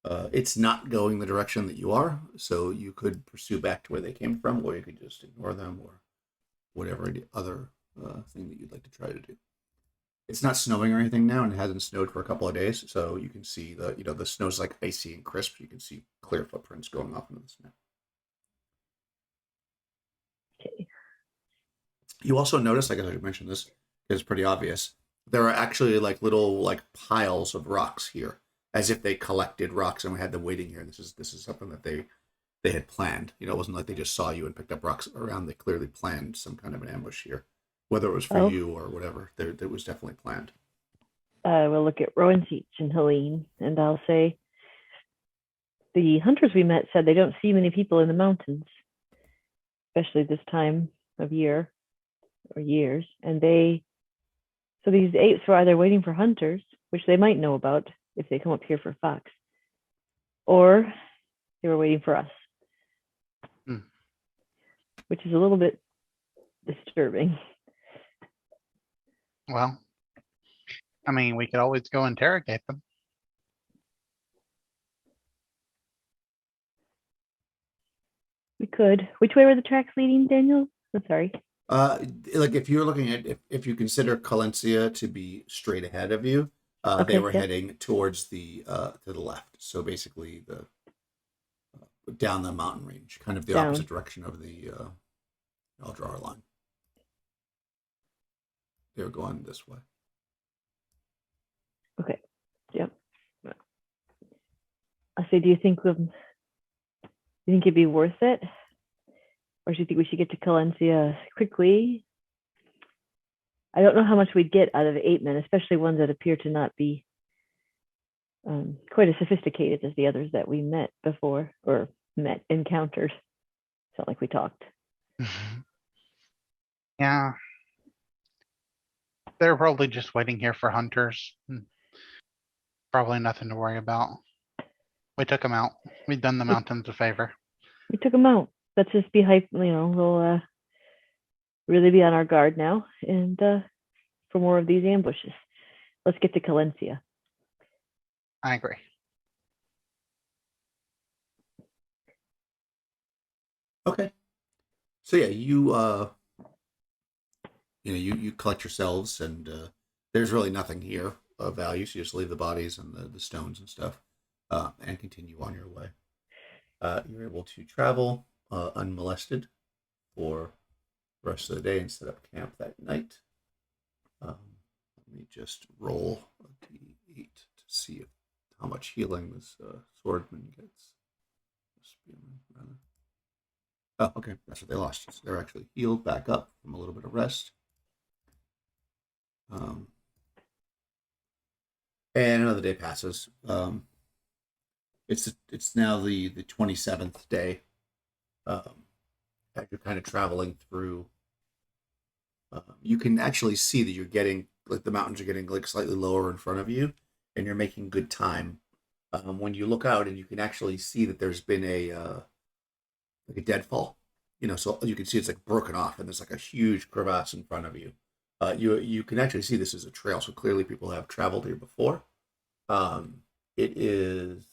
It's not going the direction that you are, so you could pursue back to where they came from, or you could just ignore them, or whatever other thing that you'd like to try to do. It's not snowing or anything now, and it hasn't snowed for a couple of days, so you can see the snow's like icy and crisp. You can see clear footprints going off into the snow. Okay. You also notice, I guess I could mention this, because it's pretty obvious. There are actually like little like piles of rocks here, as if they collected rocks and had them waiting here. This is something that they had planned. You know, it wasn't like they just saw you and picked up rocks around. They clearly planned some kind of an ambush here, whether it was for Oh. you or whatever. There was definitely planned. We'll look at Rowan Teach and Helene, and I'll say the hunters we met said they don't see many people in the mountains, especially this time of year or years. And so these apes were either waiting for hunters, which they might know about if they come up here for fox, or they were waiting for us, which is a little bit disturbing. Well, I mean, we could always go interrogate them. We could. Which way were the tracks leading, Daniel? I'm sorry. Like if you're looking at if you consider Calencia to be straight ahead of you, they were heading towards the to the left. So basically the down the mountain range, kind of the opposite direction of the I'll draw a line. They were going this way. Okay. Yep. I say, do you think it'd be worth it? Or do you think we should get to Calencia quickly? I don't know how much we'd get out of Apemen, especially ones that appear to not be quite as sophisticated as the others that we met before, or encountered. It's not like we talked. Yeah. They're probably just waiting here for hunters. Probably nothing to worry about. We took them out. We've done the mountains a favor. We took them out. Let's just be hype. We'll really be on our guard now, and for more of these ambushes. Let's get to Calencia. I agree. Okay. So yeah, you you collect yourselves, and there's really nothing here of value. So you just leave the bodies and the stones and stuff, and continue on your way. You're able to travel unmolested for the rest of the day and set up camp that night. Let me just roll a d8 to see how much healing this swordsman gets. Oh, okay, that's what they lost. So they're actually healed back up from a little bit of rest. And another day passes. It's now the 27th day. As you're kind of traveling through, you can actually see that you're getting, like, the mountains are getting like slightly lower in front of you, and you're making good time. When you look out, and you can actually see that there's been like a deadfall. So you can see it's like broken off, and there's like a huge crevasse in front of you. You can actually see this is a trail, so clearly people have traveled here before. It is.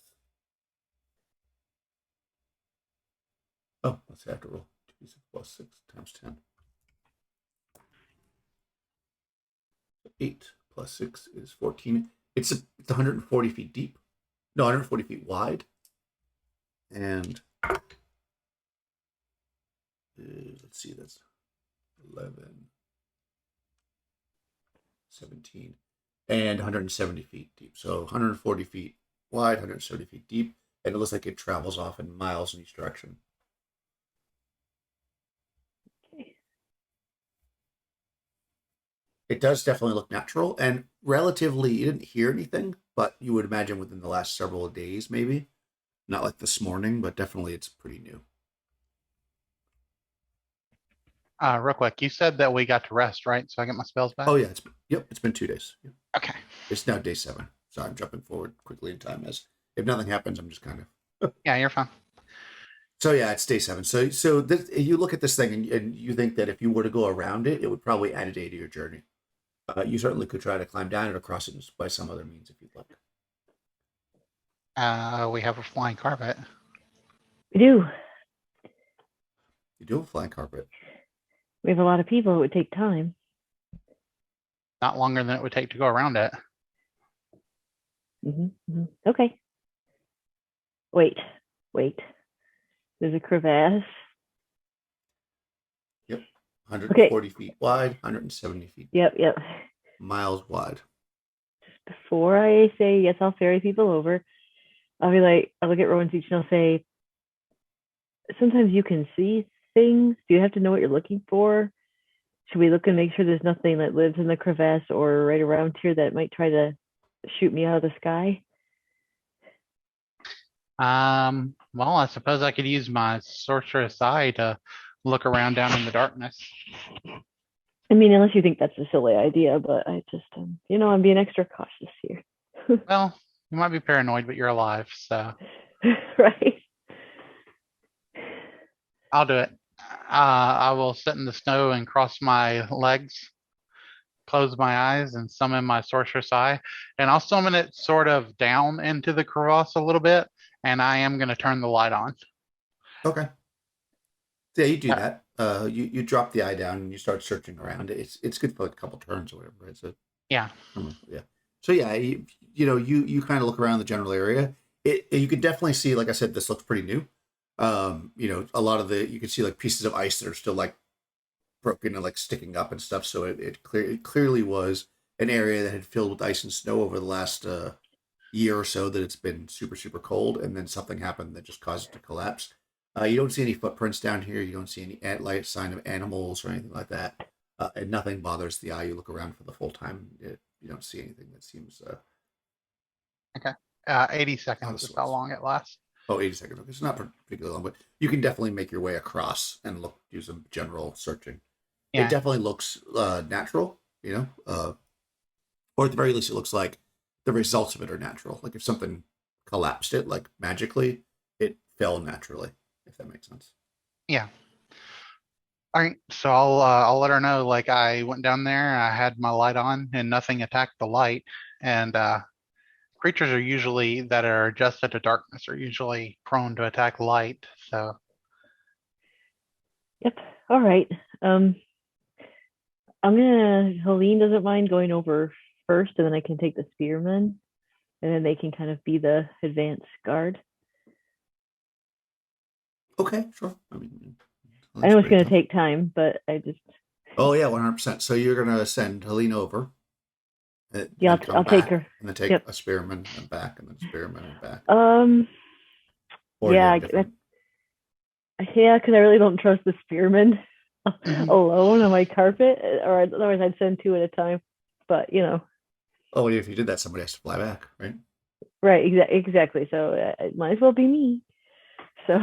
Oh, let's have to roll 2d6 plus 6 times 10. 8 plus 6 is 14. It's 140 feet deep. No, 140 feet wide. And let's see, that's 11, 17, and 170 feet deep. So 140 feet wide, 170 feet deep, and it looks like it travels off in miles in each direction. It does definitely look natural, and relatively, you didn't hear anything, but you would imagine within the last several days, maybe. Not like this morning, but definitely it's pretty new. Real quick, you said that we got to rest, right? So I get my spells back? Oh, yeah. It's been 2 days. Yep. Okay. It's now day 7. So I'm jumping forward quickly in time. As if nothing happens, I'm just kind of... Yeah, you're fine. So yeah, it's day 7. So you look at this thing, and you think that if you were to go around it, it would probably add a day to your journey. You certainly could try to climb down it or cross it by some other means if you'd like. We have a flying carpet. We do. You do have a flying carpet. We have a lot of people. It would take time. Not longer than it would take to go around it. Okay. Wait. There's a crevasse. Yep. 140 feet wide, 170 feet. Yep. miles wide. Before I say, yes, I'll ferry people over, I'll be like, I'll look at Rowan Seach and I'll say, sometimes you can see things. Do you have to know what you're looking for? Should we look and make sure there's nothing that lives in the crevasse or right around here that might try to shoot me out of the sky? Well, I suppose I could use my sorceress eye to look around down in the darkness. I mean, unless you think that's a silly idea, but I just, I'm being extra cautious here. Well, you might be paranoid, but you're alive, so Right. I'll do it. I will sit in the snow and cross my legs, close my eyes, and summon my sorceress eye. And I'll summon it sort of down into the crevasse a little bit, and I am going to turn the light on. Okay. Yeah, you do that. You drop the eye down and you start searching around. It's good for like a couple turns or whatever, right? So Yeah. yeah. So yeah, you kind of look around the general area. You can definitely see, like I said, this looks pretty new. A lot of you can see like pieces of ice that are still like broken and like sticking up and stuff. So it clearly was an area that had filled with ice and snow over the last year or so, that it's been super, super cold, and then something happened that just caused it to collapse. You don't see any footprints down here. You don't see any light sign of animals or anything like that. And nothing bothers the eye. You look around for the full time. You don't see anything that seems... Okay. 80 seconds is how long it lasts. Oh, 80 seconds. Okay. It's not particularly long, but you can definitely make your way across and do some general searching. Yeah. It definitely looks natural, or at the very least, it looks like the results of it are natural. Like if something collapsed it, like magically, it fell naturally, if that makes sense. Yeah. All right. So I'll let her know. Like I went down there, I had my light on, and nothing attacked the light. And creatures are usually that are adjusted to darkness are usually prone to attack light. So. Yep. All right. Helene doesn't mind going over first, and then I can take the spearmen, and then they can kind of be the advanced guard. Okay, sure. I mean, I know it's going to take time, but I just... Oh yeah, 100%. So you're going to send Helene over. Yeah, I'll take her. And then take a spearman and back, and then spearman and back. Yeah, because I really don't trust the spearman alone on my carpet, or otherwise I'd send two at a time. But Oh, if you did that, somebody has to fly back, right? Right, exactly. So it might as well be me. So,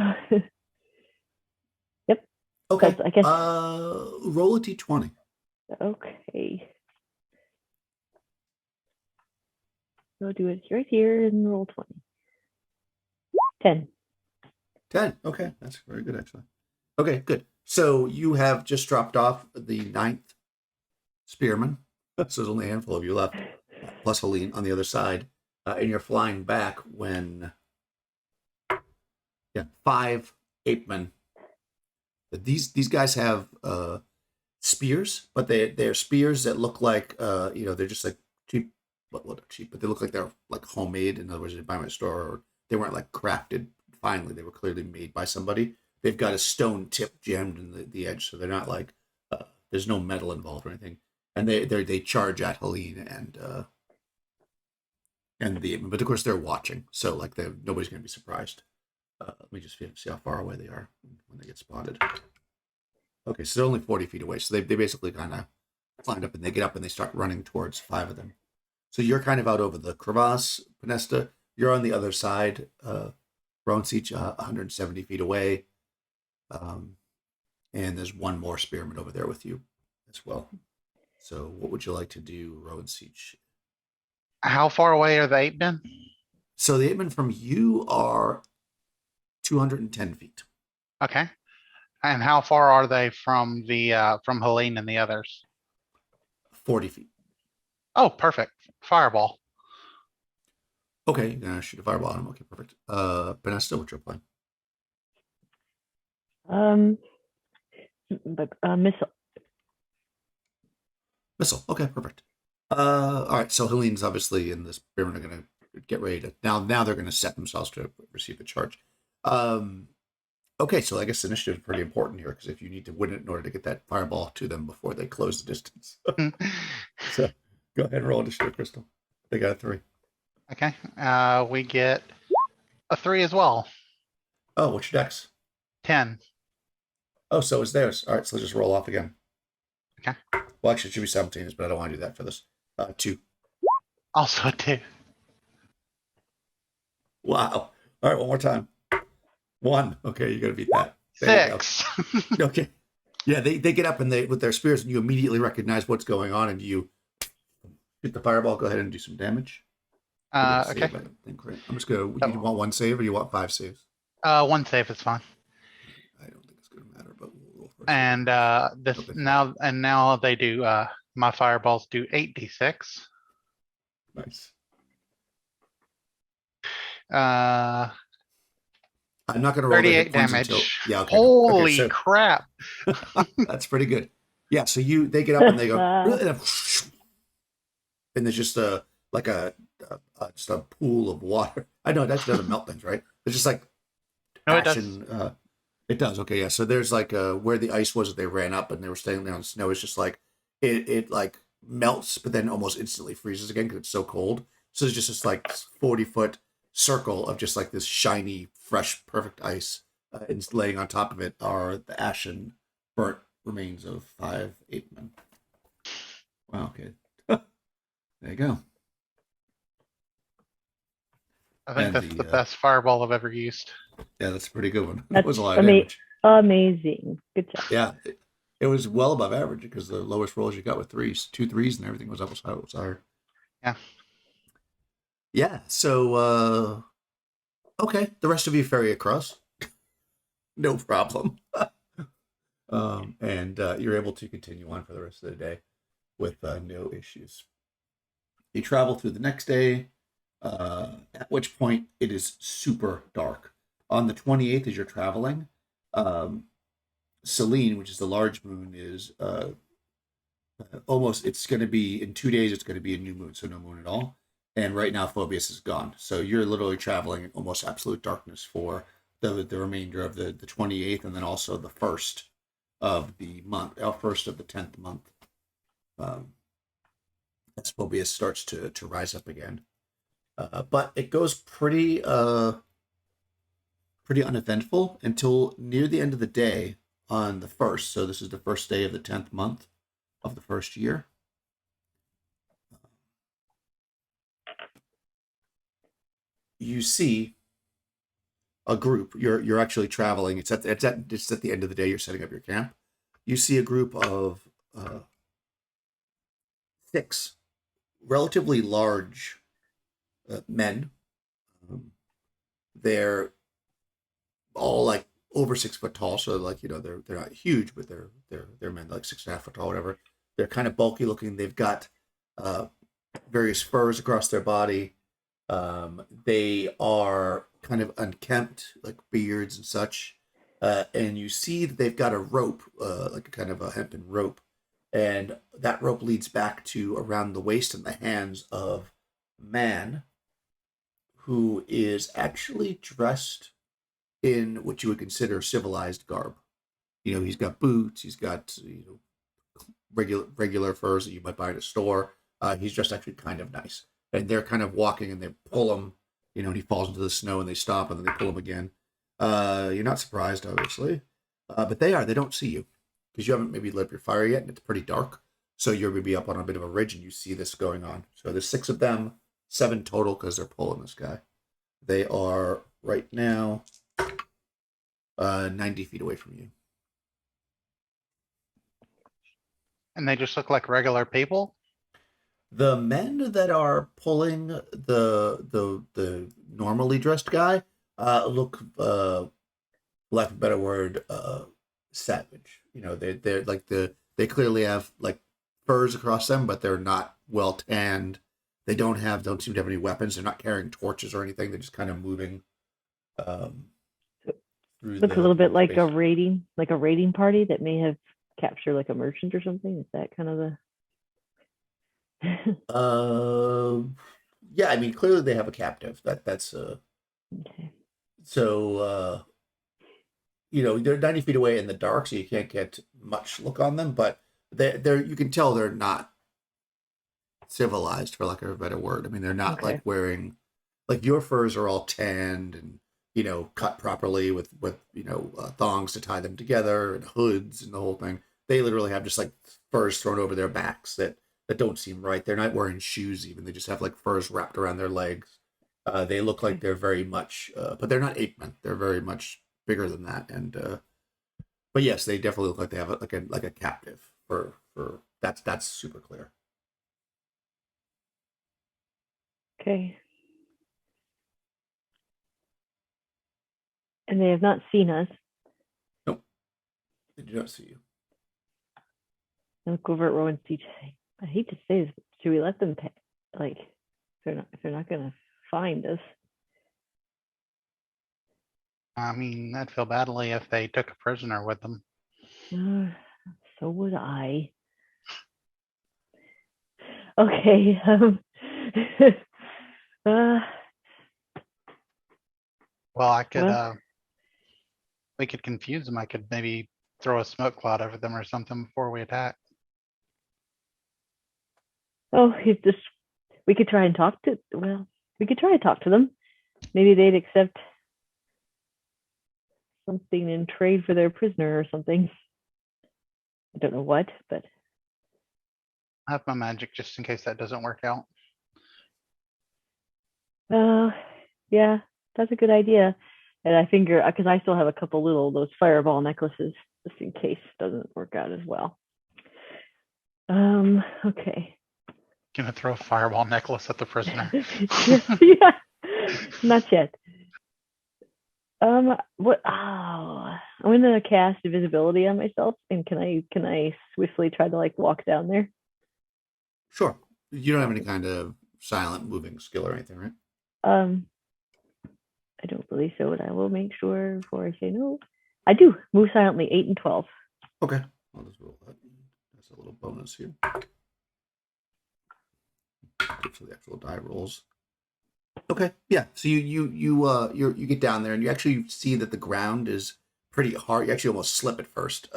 yep. Okay. I guess. Roll a d20. Okay. I'll do it right here and roll 20. 10. 10. Okay, that's very good, actually. Okay, good. So you have just dropped off the 9th spearman. So there's only a handful of you left, plus Helene on the other side. And you're flying back when 5 Apemen. These guys have spears, but they're spears that look like they're just like cheap. Well, not cheap, but they look like they're like homemade. In other words, they buy them at a store, or they weren't like crafted finely. They were clearly made by somebody. They've got a stone tip jammed in the edge, so they're not like there's no metal involved or anything. And they charge at Helene and the Apemen, but of course they're watching, so like nobody's gonna be surprised. Let me just see how far away they are when they get spotted. Okay, so they're only 40 feet away, so they basically kind of climbed up, and they get up and they start running towards 5 of them. So you're kind of out over the crevasse, Panesta. You're on the other side. Rowan Seach 170 feet away. And there's one more spearman over there with you as well. So what would you like to do, Rowan Seach? How far away are the Apemen? So the Apemen from you are 210 feet. Okay. And how far are they from from Helene and the others? 40 feet. Oh, perfect. Fireball. Okay, you're gonna shoot a fireball at him. Okay, perfect. Panesta, what's your plan? Missile. Missile. Okay, perfect. All right. So Helene's obviously in this. They're going to get ready to now. They're going to set themselves to receive the charge. Okay, so I guess initiative is pretty important here, because if you need to win it in order to get that fireball to them before they close the distance. So Go ahead and roll initiative, Crystal. They got a 3. Okay. We get a 3 as well. Oh, what's your dex? 10. Oh, so is theirs. All right, so let's just roll off again. Okay. Well, actually, it should be 17, but I don't want to do that for this. 2. Also a 2. Wow. All right, one more time. 1. Okay, you got to beat that. There 6. you go. Okay. Yeah, they get up and they with their spears, and you immediately recognize what's going on, and you hit the fireball. Go ahead and do some damage. Okay. Save, I don't think, right? I'm just gonna. Do you want 1 save or do you want 5 saves? 1 save is fine. I don't think it's gonna matter, but we'll roll first. And this Okay. now they do my fireballs do 8d6. Nice. I'm not gonna roll the 38 hit points damage. until. Yeah. Okay. Holy so crap! that's pretty good. Yeah. So they get up and they go, and there's just just a pool of water. I know it actually doesn't melt things, right? It's just like No, it ash does. and it does. Okay, yeah. So there's like where the ice was that they ran up and they were staying there on snow. It's just like it like melts, but then almost instantly freezes again because it's so cold. So there's just this like 40-foot circle of just like this shiny, fresh, perfect ice, and laying on top of it are the ashen, burnt remains of 5 Apemen. Wow. Okay. There you go. I think And that's the best fireball I've ever used. Yeah, that's a pretty good one. That That's was a lot of damage. amazing. Good job. Yeah, it was well above average because the lowest rolls you got with 3s, 2 3s, and everything was up as higher. Yeah. Yeah. So okay, the rest of you ferry across, no problem, and you're able to continue on for the rest of the day with no issues. You travel through the next day, at which point it is super dark. On the 28th, as you're traveling, Helene, which is the large moon, is almost, it's going to be, in 2 days, it's going to be a new moon, so no moon at all. And right now, Phobius is gone. So you're literally traveling in almost absolute darkness for the remainder of the 28th, and then also the 1st of the month, 1st of the 10th month. As Phobius starts to rise up again. But it goes pretty uneventful until near the end of the day on the 1st. So this is the first day of the 10th month of the first year. You see a group. You're actually traveling. It's at the end of the day. You're setting up your camp. You see a group of 6 relatively large men. They're all like over 6 foot tall, so like they're not huge, but they're men like 6.5 foot tall, whatever. They're kind of bulky looking. They've got various furs across their body. They are kind of unkempt, like beards and such. And you see that they've got a rope, like a kind of a hempen rope, and that rope leads back to around the waist and the hands of a man who is actually dressed in what you would consider civilized garb. He's got boots, he's got regular furs that you might buy at a store. He's dressed actually kind of nice, and they're kind of walking, and they pull him, and he falls into the snow, and they stop, and then they pull him again. You're not surprised, obviously, but they don't see you because you haven't maybe lit up your fire yet, and it's pretty dark. So you're maybe up on a bit of a ridge, and you see this going on. So there's 6 of them, 7 total because they're pulling this guy. They are right now 90 feet away from you. And they just look like regular people? The men that are pulling the normally dressed guy look, lack of a better word, savage. They're like they clearly have like furs across them, but they're not well tanned. They don't seem to have any weapons. They're not carrying torches or anything. They're just kind of moving. Looks a little bit like a raiding party that may have captured like a merchant or something. Is that kind of the? Yeah. I mean, clearly they have a captive. That's Okay. So they're 90 feet away in the dark, so you can't get much look on them. But they're you can tell they're not civilized, for lack of a better word. I mean, they're not Okay. like wearing, like your furs are all tanned and, cut properly with thongs to tie them together and hoods and the whole thing. They literally have just like furs thrown over their backs that don't seem right. They're not wearing shoes even. They just have like furs wrapped around their legs. They look like they're very much, but they're not Apemen. They're very much bigger than that. And but yes, they definitely look like they have like a captive. For that's super clear. Okay. And they have not seen us. Nope, they do not see you. I'll look over at Rowan and see. I hate to say this, but should we let them like if they're not gonna find us? I mean, I'd feel badly if they took a prisoner with them. So would I. Okay. Uh, Well, Well- we could confuse them. I could maybe throw a smoke cloud over them or something before we attack. we could try and talk to. Well, we could try and talk to them. Maybe they'd accept something in trade for their prisoner or something. I don't know what, but I have my magic just in case that doesn't work out. yeah, that's a good idea. And I figure because I still have a couple those fireball necklaces just in case it doesn't work out as well. Okay. Gonna throw a fireball necklace at the prisoner. Yeah, not yet. What? Oh, I'm gonna cast invisibility on myself, and can I swiftly try to like walk down there? Sure. You don't have any kind of silent moving skill or anything, right? I don't believe so, but I will make sure before I say no. I do move silently, 8 and 12. Okay. I'll just roll that. That's a little bonus here. So the actual die rolls. Okay. Yeah. So you get down there and you actually see that the ground is pretty hard. You actually almost slip at first,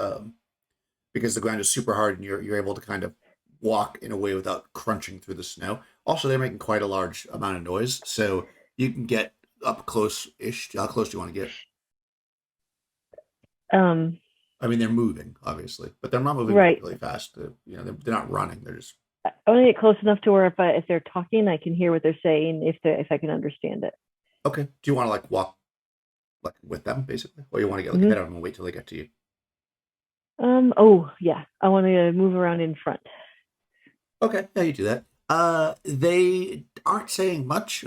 because the ground is super hard and you're able to kind of walk in a way without crunching through the snow. Also, they're making quite a large amount of noise, so you can get up close-ish. How close do you want to get? I mean, they're moving, obviously, but they're not moving Right. really fast. They're not running. They're just. I want to get close enough to where if they're talking, I can hear what they're saying. If I can understand it. Okay. Do you want to like walk like with them, basically, or you want to get like ahead of them and wait till they get to you? Oh yeah, I want to move around in front. Okay, yeah, you do that. They aren't saying much,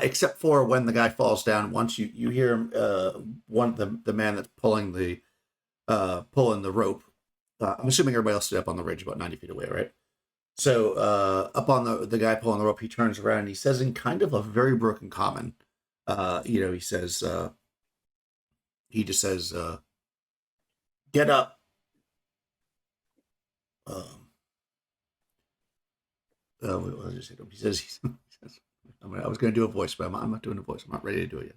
except for when the guy falls down. Once you hear him, the man that's pulling the rope. I'm assuming everybody else stood up on the ridge about 90 feet away, right? So up on the guy pulling the rope, he turns around and he says in kind of a very broken common, he says, he just says, "Get up." What did I say to him? He says, I was going to do a voice, but I'm not doing a voice. I'm not ready to do it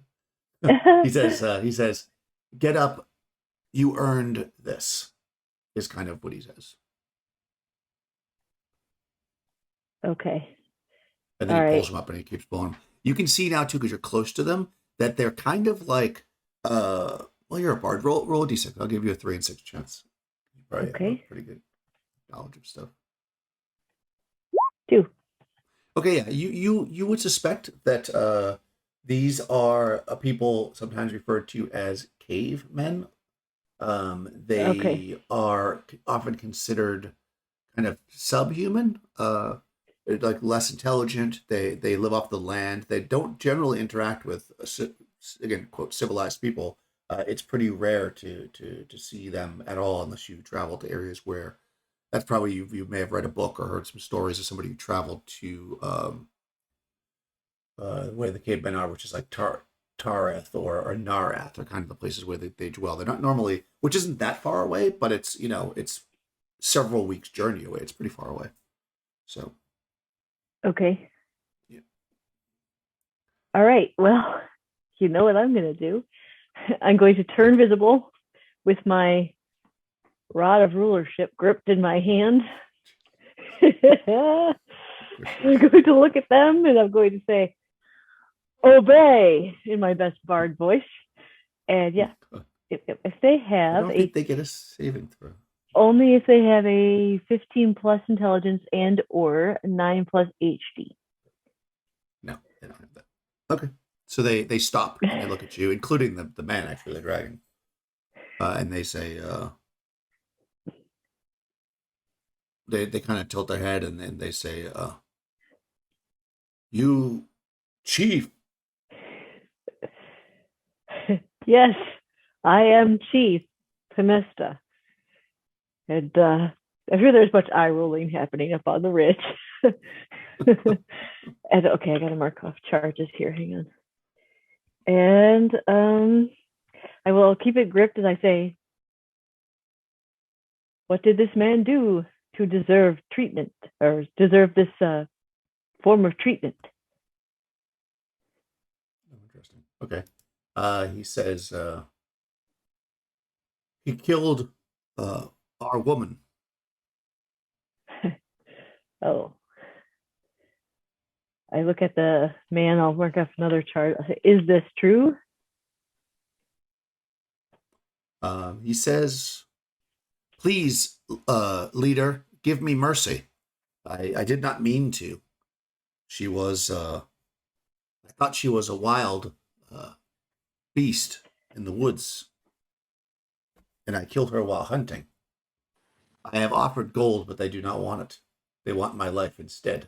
yet. He says, "Get up. You earned this," is kind of what he says. Okay. And then he pulls him up and he keeps pulling him. You can see now, too, because you're close to them, that they're kind of like, well, you're a bard. Roll a d6. I'll give you a 3 and 6 chance. You probably have a pretty good knowledge of stuff. 2. Okay, yeah. You would suspect that these are people sometimes referred to as cavemen. They are often considered kind of subhuman, like less intelligent. They live off the land. They don't generally interact with, again, quote, civilized people. It's pretty rare to see them at all unless you travel to areas where. That's probably you may have read a book or heard some stories of somebody who traveled to where the cavemen are, which is like Tareth or Narath, are kind of the places where they dwell. They're not normally, which isn't that far away, but it's it's several weeks journey away. It's pretty far away. So. Okay. Yeah. All right. Well, you know what I'm going to do. I'm going to turn visible with my rod of rulership gripped in my hand. I'm going to look at them and I'm going to say, obey, in my best bard voice. And yeah, if they I have don't think they get a saving throw. only if they have a 15 plus intelligence and or 9 plus HD. No, they don't have that. Okay. So they stop and they look at you, including the man, actually, the dragon. And they say, they kind of tilt their head and then they say, you, chief. Yes, I am Chief Pemesta. And I'm sure there's much eye rolling happening up on the ridge. And okay, I gotta mark off charges here. Hang on. And I will keep it gripped as I say, what did this man do to deserve treatment or deserve this form of treatment? Oh, interesting. Okay. He says, he killed our woman. Oh. I look at the man, I'll mark off another chart. I say, is this true? He says, please, leader, give me mercy. I did not mean to. She was, I thought she was a wild beast in the woods, and I killed her while hunting. I have offered gold, but they do not want it. They want my life instead.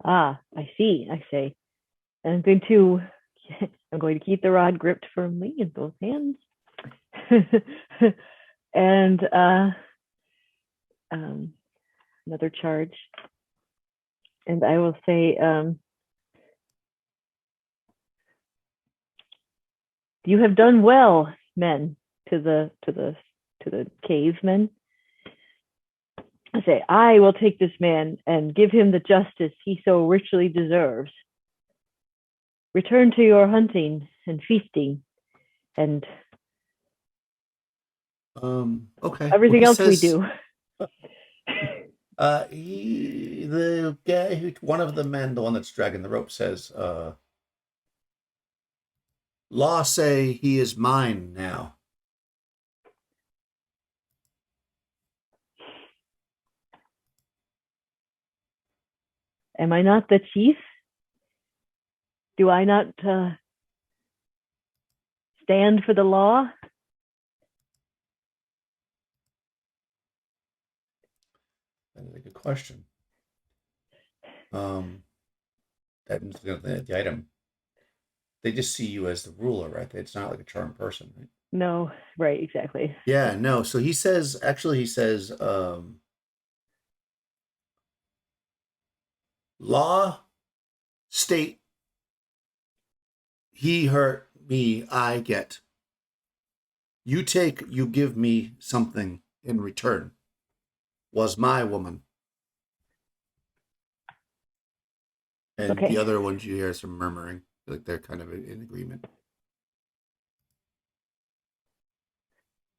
Ah, I see, I say. And I'm going to keep the rod gripped firmly in both hands. And another charge. And I will say, you have done well, men, to the cavemen. I say, I will take this man and give him the justice he so richly deserves. Return to your hunting and feasting and Okay. everything Well, else we says, do. The guy who, one of the men, the one that's dragging the rope, says, law say he is mine now. Am I not the chief? Do I not stand for the law? That is a good question. The item, they just see you as the ruler, right? It's not like a charmed person, right? No, right, exactly. Yeah, no. So he says, law state he hurt me, I get. You give me something in return. Was my woman. And Okay. the other ones you hear some murmuring, like they're kind of in agreement.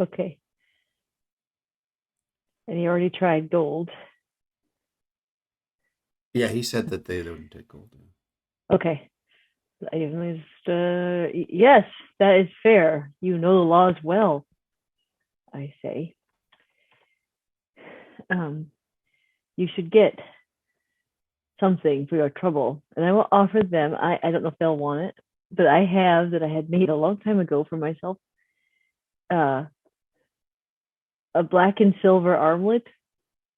Okay. And he already tried gold. Yeah, he said that they wouldn't take gold. Okay. Yes, that is fair. You know the laws well, I say. You should get something for your trouble. And I will offer them, I don't know if they'll want it, but I had made a long time ago for myself, a black and silver armlet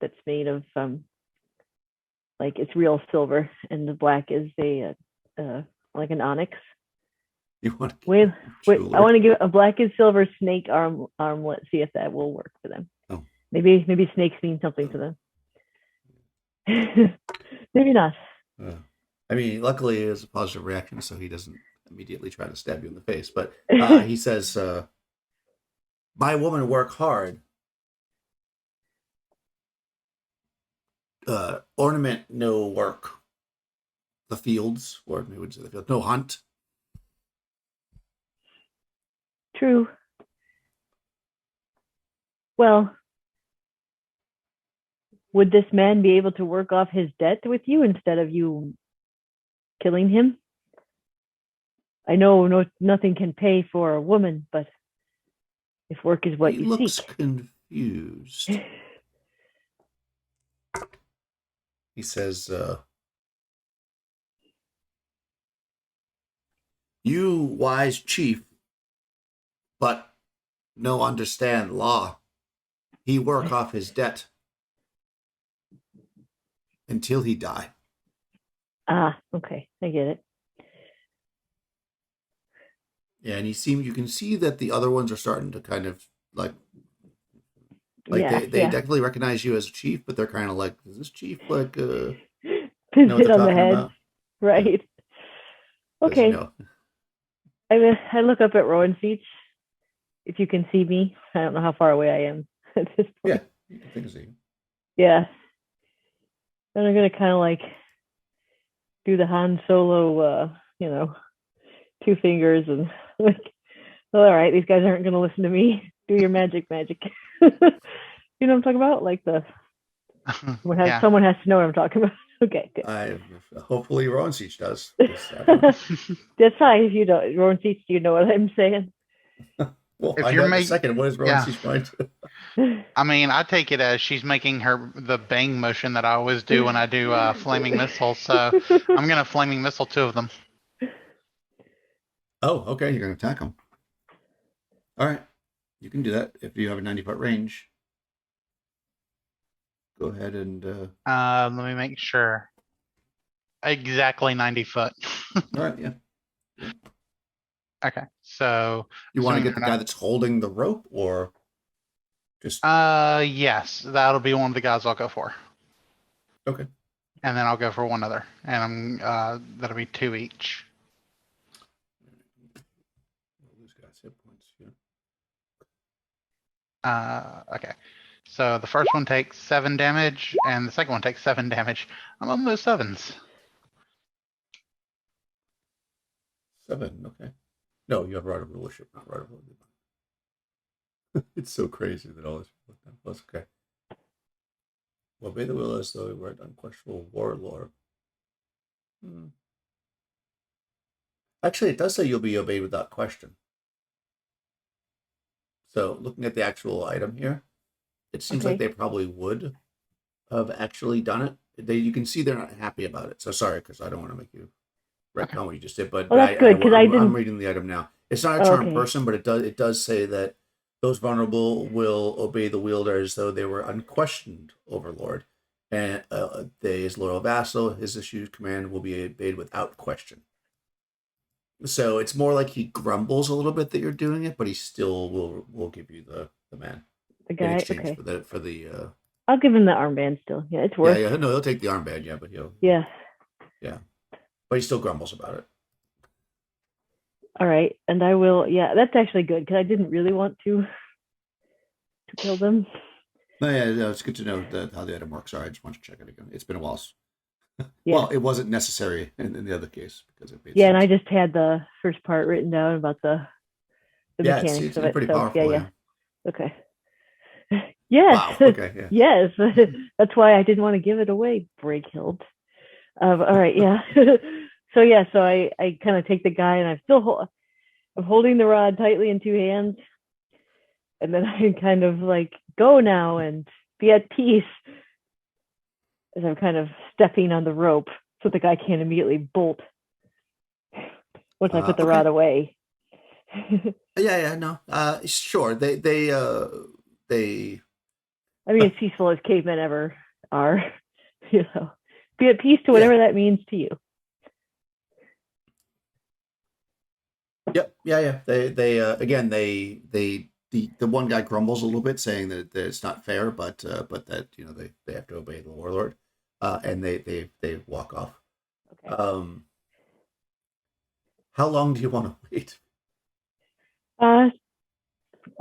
that's made of, like it's real silver, and the black is like an onyx. You want to wait, I want to give a black and silver snake armlet, see if that will work for them. Oh. Maybe snakes mean something to them. Maybe not. I mean, luckily it is a positive reaction, so he doesn't immediately try to stab you in the face. But he says, my woman work hard. Ornament no work. The fields, or maybe would say the field, no hunt. True. Well, would this man be able to work off his debt with you instead of you killing him? I know nothing can pay for a woman, but if work is what he you looks seek. confused. He says, you wise chief, but no understand law. He work off his debt until he die. Ah, okay, I get it. Yeah, and you can see that the other ones are starting to kind of like Yeah, they yeah. definitely recognize you as a chief, but they're kind of like, is this chief like know Pins what it they're on the talking head, about? right? Yeah. Okay. You know. I look up at Rowan Seach. If you can see me, I don't know how far away I am at this point. Yeah, you can think of it. Yeah. And I'm gonna kind of like do the Han Solo, 2 fingers and like, well, all right, these guys aren't gonna listen to me. Do your magic. You know what I'm talking about? Like someone has to know what I'm talking about. Okay, good. Hopefully Ron Siege does. That's fine if you don't. Rowan Seach, do you know what I'm saying? We'll If find you're out in a making, second. What is Ron Siege going to? I mean, I take it as she's making the bang motion that I always do when I do flaming missile. So I'm gonna flaming missile 2 of them. Oh, okay. You're going to attack them. All right. You can do that if you have a 90-foot range. Go ahead and. Let me make sure. Exactly 90 foot. All right. Yeah. Okay, so You want to get the guy that's holding the rope, or just? Yes, that'll be one of the guys I'll go for. Okay. And then I'll go for one other, and that'll be 2 each. These guys hit points. Okay. So the first one takes 7 damage, and the second one takes 7 damage. I'm on those 7s. 7. Okay. No, you have right of rulership, not right of rulership. It's so crazy that all this. Plus, okay. Obey the will as though we were an unquestionable warlord. Actually, it does say you'll be obeyed without question. So, looking at the actual item here, it seems like they probably would have actually done it. You can see they're not happy about it. So sorry, because I don't want to make you retcon what you just did. But that's good because I'm reading the item now. It's not a charmed person, but it does say that those vulnerable will obey the wielder as though they were unquestioned overlord, and his loyal vassal, his issued command will be obeyed without question. So it's more like he grumbles a little bit that you're doing it, but he still will give you the man. The guy, in exchange okay. for the. I'll give him the armband still. Yeah, it's worth. Yeah, no, he'll take the armband. Yeah, but he'll. Yeah. Yeah, but he still grumbles about it. All right, and I will. Yeah, that's actually good because I didn't really want to kill them. No, yeah, it's good to know how the item works. Sorry, I just want to check it again. It's been a while. Yeah. Well, it wasn't necessary in the other case because it made sense. And I just had the first part written down about the mechanics it's of it. Pretty so, powerful. Yeah. Okay. Yes. Wow. Okay. Yeah. Yes. That's why I didn't want to give it away, Breakhild. All right. Yeah. So I kind of take the guy and I'm holding the rod tightly in 2 hands, and then I kind of like go now and be at peace as I'm kind of stepping on the rope so the guy can't immediately bolt once I put the rod away. Yeah, no. Sure. They I mean, as peaceful as cavemen ever are, be at peace to whatever that means to you. Yep. Yeah. The one guy grumbles a little bit, saying that it's not fair, but that they have to obey the warlord, and they walk off. Okay. How long do you want to wait?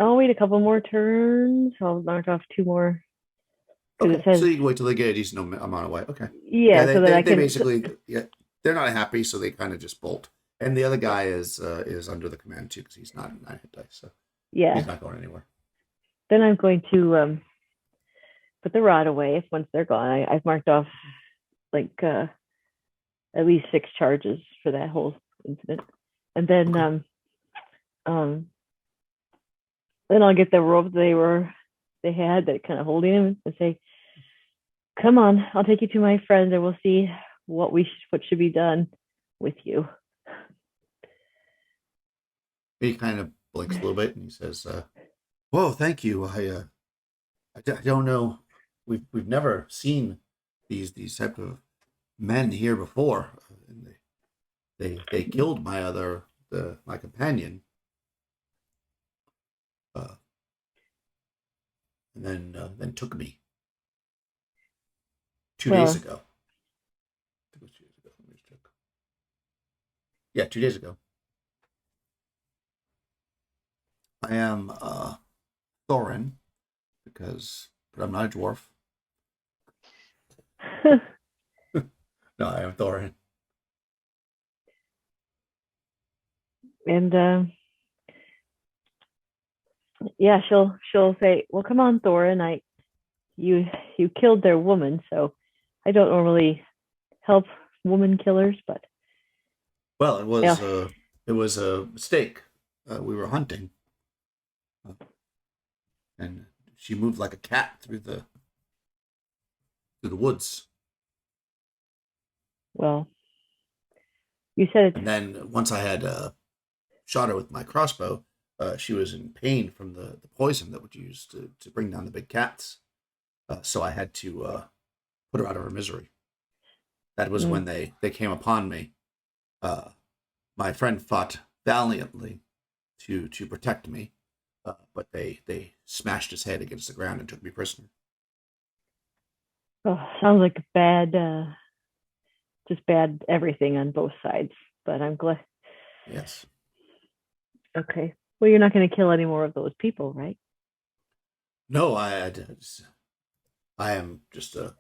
I'll wait a couple more turns. I'll knock off 2 more. Okay, so you can wait till they get a decent amount away. Okay. Yeah, so that I can. Basically, they're not happy, so they kind of just bolt. And the other guy is under the command too, because he's not 9 hit dice, so he's not going anywhere. Then I'm going to put the rod away if once they're gone. I've marked off like at least 6 charges for that whole incident, and then Okay. then I'll get the rope they had that kind of holding him and say, "Come on, I'll take you to my friend, and we'll see what should be done with you." He kind of blinks a little bit and he says, "Whoa, thank you. I don't know. We've never seen these type of men here before. And they killed my companion, uh, and then took me 2 days Well, ago. It was 2 days ago. Let me just check. Yeah, 2 days ago. I am Thorin but I'm not a dwarf. No, I am Thorin. and yeah, she'll say, "Well, come on, Thorin. You killed their woman, so I don't normally help woman killers, but Well, yeah, it was a mistake. We were hunting, and she moved like a cat through the woods. well, you said And it's then once I had shot her with my crossbow, she was in pain from the poison that was used to bring down the big cats. So I had to put her out of her misery. That was when they came upon me. My friend fought valiantly to protect me, but they smashed his head against the ground and took me prisoner. sounds like bad, just bad everything on both sides. But I'm glad. Yes. Okay, well, you're not going to kill any more of those people, right? No, I am just a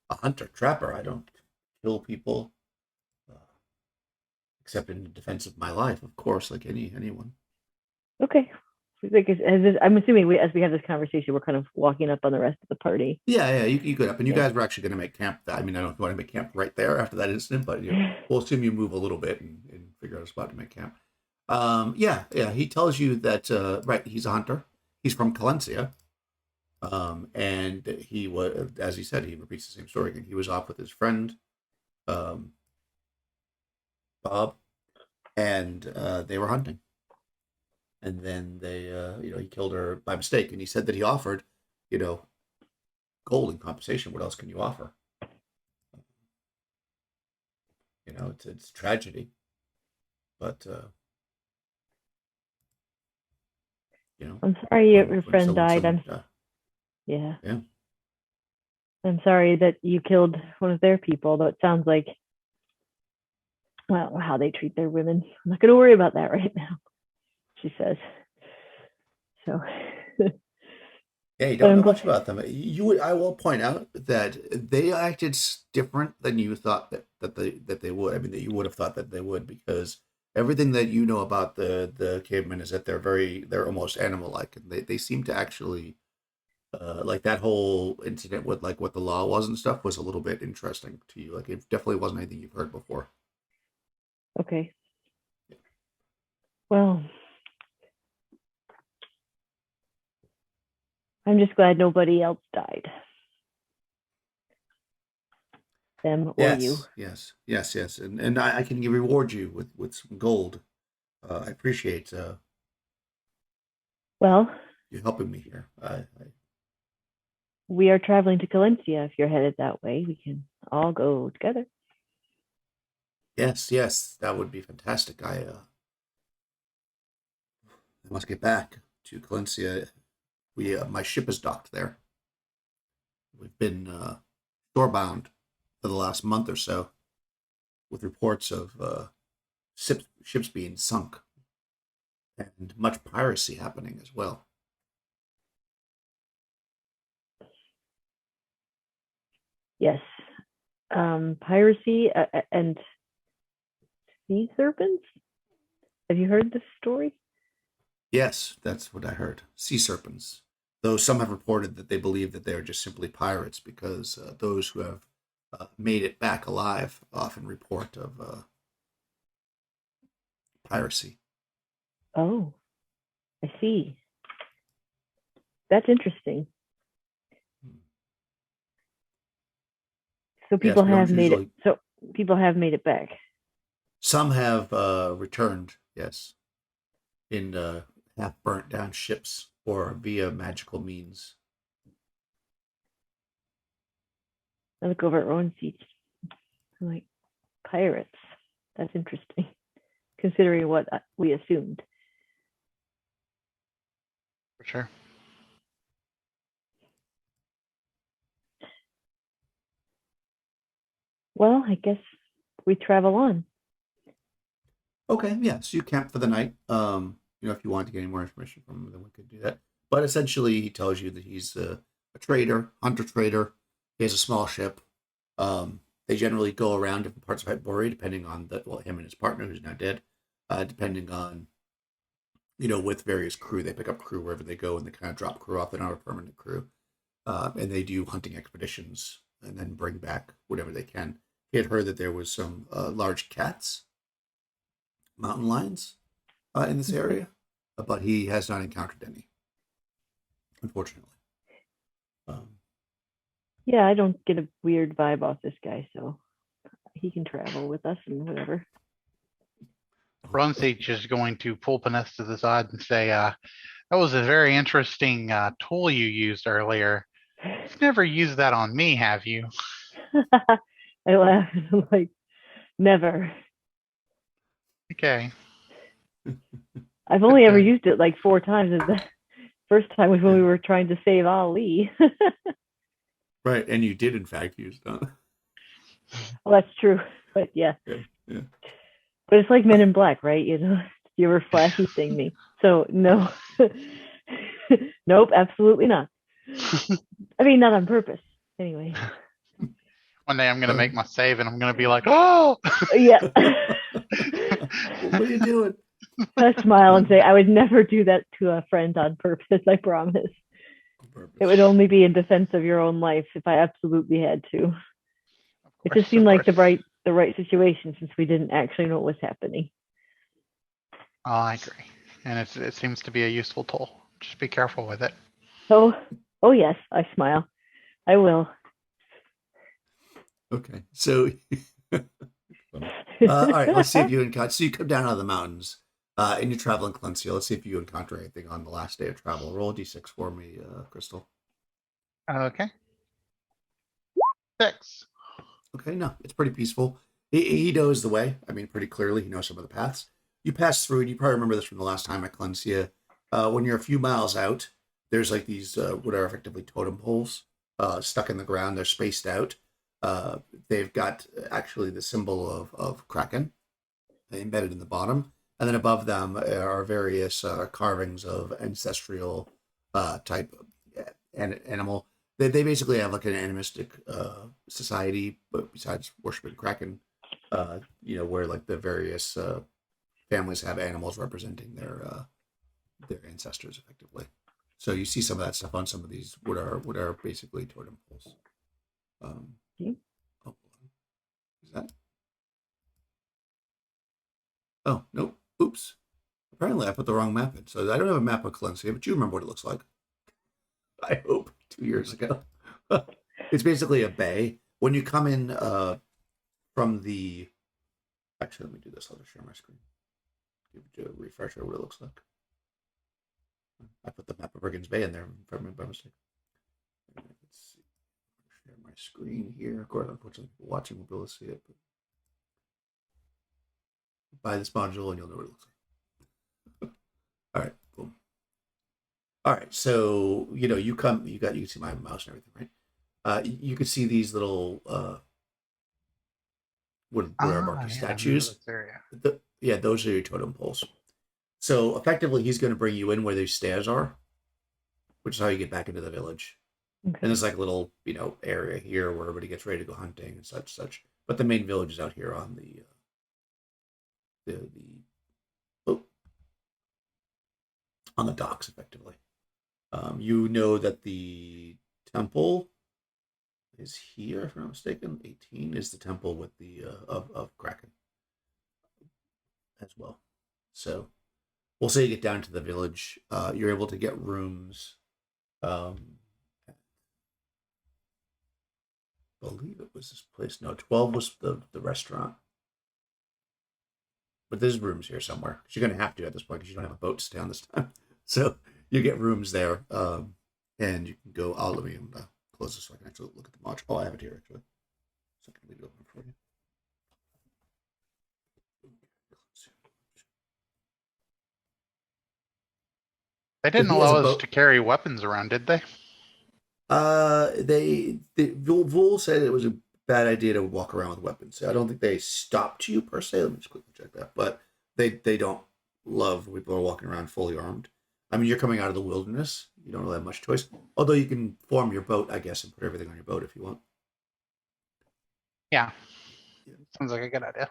hunter trapper. I don't kill people uh, except in defense of my life, of course, like anyone. Okay. Like, I'm assuming as we have this conversation, we're kind of walking up on the rest of the party. Yeah, you go up, and you Yeah. guys were actually going to make camp. I mean, I don't know if you want to make camp right there after that incident, but we'll assume you move a little bit and figure out a spot to make camp. Yeah. He tells you that right, he's a hunter. He's from Calencia, and he was, as he said, he repeats the same story again. He was off with his friend, um, Bob, and they were hunting. And then he killed her by mistake. And he said that he offered, you know, gold in compensation. What else can you offer? It's tragedy, but I'm sorry your when friend died. Yeah. yeah, I'm sorry that you killed one of their people, though it sounds like, well, how they treat their women. I'm not going to worry about that right now, she says. So, yeah, you but don't I'm know glad. much about them. I will point out that they acted different than you thought that they would. I mean, that you would have thought that they would, because everything that you know about the cavemen is that they're almost animal like, and they seem to actually like that whole incident with like what the law was and stuff was a little bit interesting to you. Like, it definitely wasn't anything you've heard before. Okay. Well, I'm just glad nobody else died. Them or you. Yes, and I can reward you with some gold. I appreciate Well, you helping me here. we are traveling to Calencia. If you're headed that way, we can all go together. Yes, that would be fantastic. I must get back to Calencia. My ship is docked there. We've been storebound for the last month or so, with reports of ships being sunk and much piracy happening as well. Yes. Piracy and sea serpents. Have you heard this story? Yes, that's what I heard. Sea serpents. though some have reported that they believe that they are just simply pirates because those who have made it back alive often report of piracy. Oh, I see. That's interesting. So people we don't have made usually- it. So people have made it back. Some have returned, yes, in half burnt down ships or via magical means. I look over at Rowan's seat. I'm like, pirates. That's interesting, considering what we assumed. For sure. Well, I guess we travel on. Okay, yeah. So you camp for the night. If you want to get any more information from him, then we could do that. But essentially, he tells you that he's a trader, hunter trader. He has a small ship. They generally go around different parts of Hyperborea, depending on him and his partner, who's now dead. Depending on, with various crew, they pick up crew wherever they go, and they kind of drop crew off. They're not a permanent crew, and they do hunting expeditions and then bring back whatever they can. He had heard that there was some large cats, mountain lions, in this area, but he has not encountered any, unfortunately. Yeah, I don't get a weird vibe off this guy, so he can travel with us and whatever. Runsage is going to pull Panessa to the side and say, that was a very interesting tool you used earlier. You've never used that on me, have you? I laugh and I'm like, never. Okay. I've only ever used it like 4 times. And the first time was when we were trying to save Ali. Right, and you did in fact use that. Well, that's true, but yeah. Yeah. But it's like Men in Black, right? You ever flashy thing me? So no, nope, absolutely not. I mean, not on purpose. Anyway. One day I'm going to make my save and I'm going to be like, oh! Yeah. What are you doing? I smile and say, I would never do that to a friend on purpose, I promise. It would only be in defense of your own life if I absolutely had to. It just seemed like the right situation since we didn't actually know what was happening. Oh, I agree. And it seems to be a useful tool. Just be careful with it. Oh yes, I smile. I will. Okay, so all right, let's see if you encounter. So you come down out of the mountains, and you're traveling Clencia. Let's see if you encounter anything on the last day of travel. Roll a d6 for me, Crystal. Okay. 6. Okay, no, it's pretty peaceful. He knows the way. I mean, pretty clearly, he knows some of the paths. You pass through, and you probably remember this from the last time at Clencia. When you're a few miles out, there's like these what are effectively totem poles stuck in the ground. They're spaced out. They've got actually the symbol of Kraken embedded in the bottom, and then above them are various carvings of ancestral type animal. They basically have like an animistic society, but besides worshiping Kraken, where like the various families have animals representing their ancestors, effectively. So you see some of that stuff on some of these what are basically totem poles. Oh, is that? Oh, no. Oops. Apparently I put the wrong map in. So I don't have a map of Calencia, but you remember what it looks like. I hope 2 years ago. It's basically a bay. When you come in from the... Actually, let me do this. I'll just share my screen. Give you a refresher of what it looks like. I put the map of Brigand's Bay in there by mistake. Let's see. Share my screen here. Of course, unfortunately, people watching will be able to see it. But buy this module and you'll know what it looks like. All right, boom. All right, so you can see my mouse and everything, right? You can see these little what are marked statues. Those are your totem poles. So effectively, he's going to bring you in where these stairs are, which is how you get back into the village. Okay. And there's like a little area here where everybody gets ready to go hunting and such. But the main village is out here on the on the docks, effectively. You know that the temple is here, if I'm not mistaken. 18 is the temple with the of Kraken as well. So we'll say you get down to the village. You're able to get rooms. I believe it was this place. No, 12 was the restaurant. But there's rooms here somewhere. Because you're going to have to at this point because you don't have a boat to stay on this time. So you get rooms there. And you can go. Let me close this so I can actually look at the module. Oh, I have it here actually. So I can leave it open for you. They didn't He has a allow us boat. to carry weapons around, did they? Vul said it was a bad idea to walk around with weapons. I don't think they stopped you per se. Let me just quickly check that. But they don't love when people are walking around fully armed. I mean, you're coming out of the wilderness. You don't really have much choice. Although you can form your boat, I guess, and put everything on your boat if you want. Yeah. Sounds like a good idea.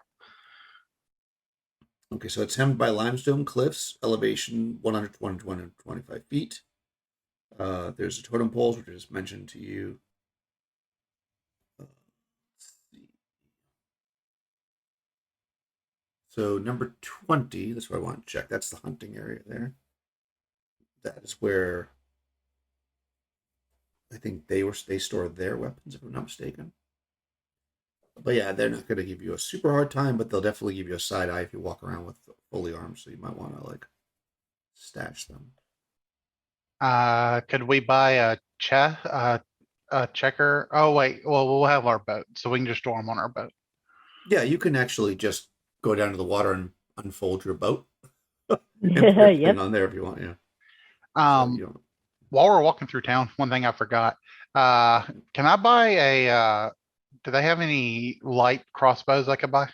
Okay, so it's hemmed by limestone cliffs, elevation 100 to 125 feet. There's the totem poles, which I just mentioned to you. Let's see. So number 20, that's what I want to check. That's the hunting area there. That is where I think they store their weapons, if I'm not mistaken. But yeah, they're not going to give you a super hard time, but they'll definitely give you a side eye if you walk around with fully armed. So you might want to like stash them. Could we buy a checker? Oh wait, well we'll have our boat, so we can just store them on our boat. Yeah, you can actually just go down to the water and unfold your boat and put everything Yep. on there if you want. Yeah. So you don't. While we're walking through town, one thing I forgot. Can I buy do they have any light crossbows I could buy?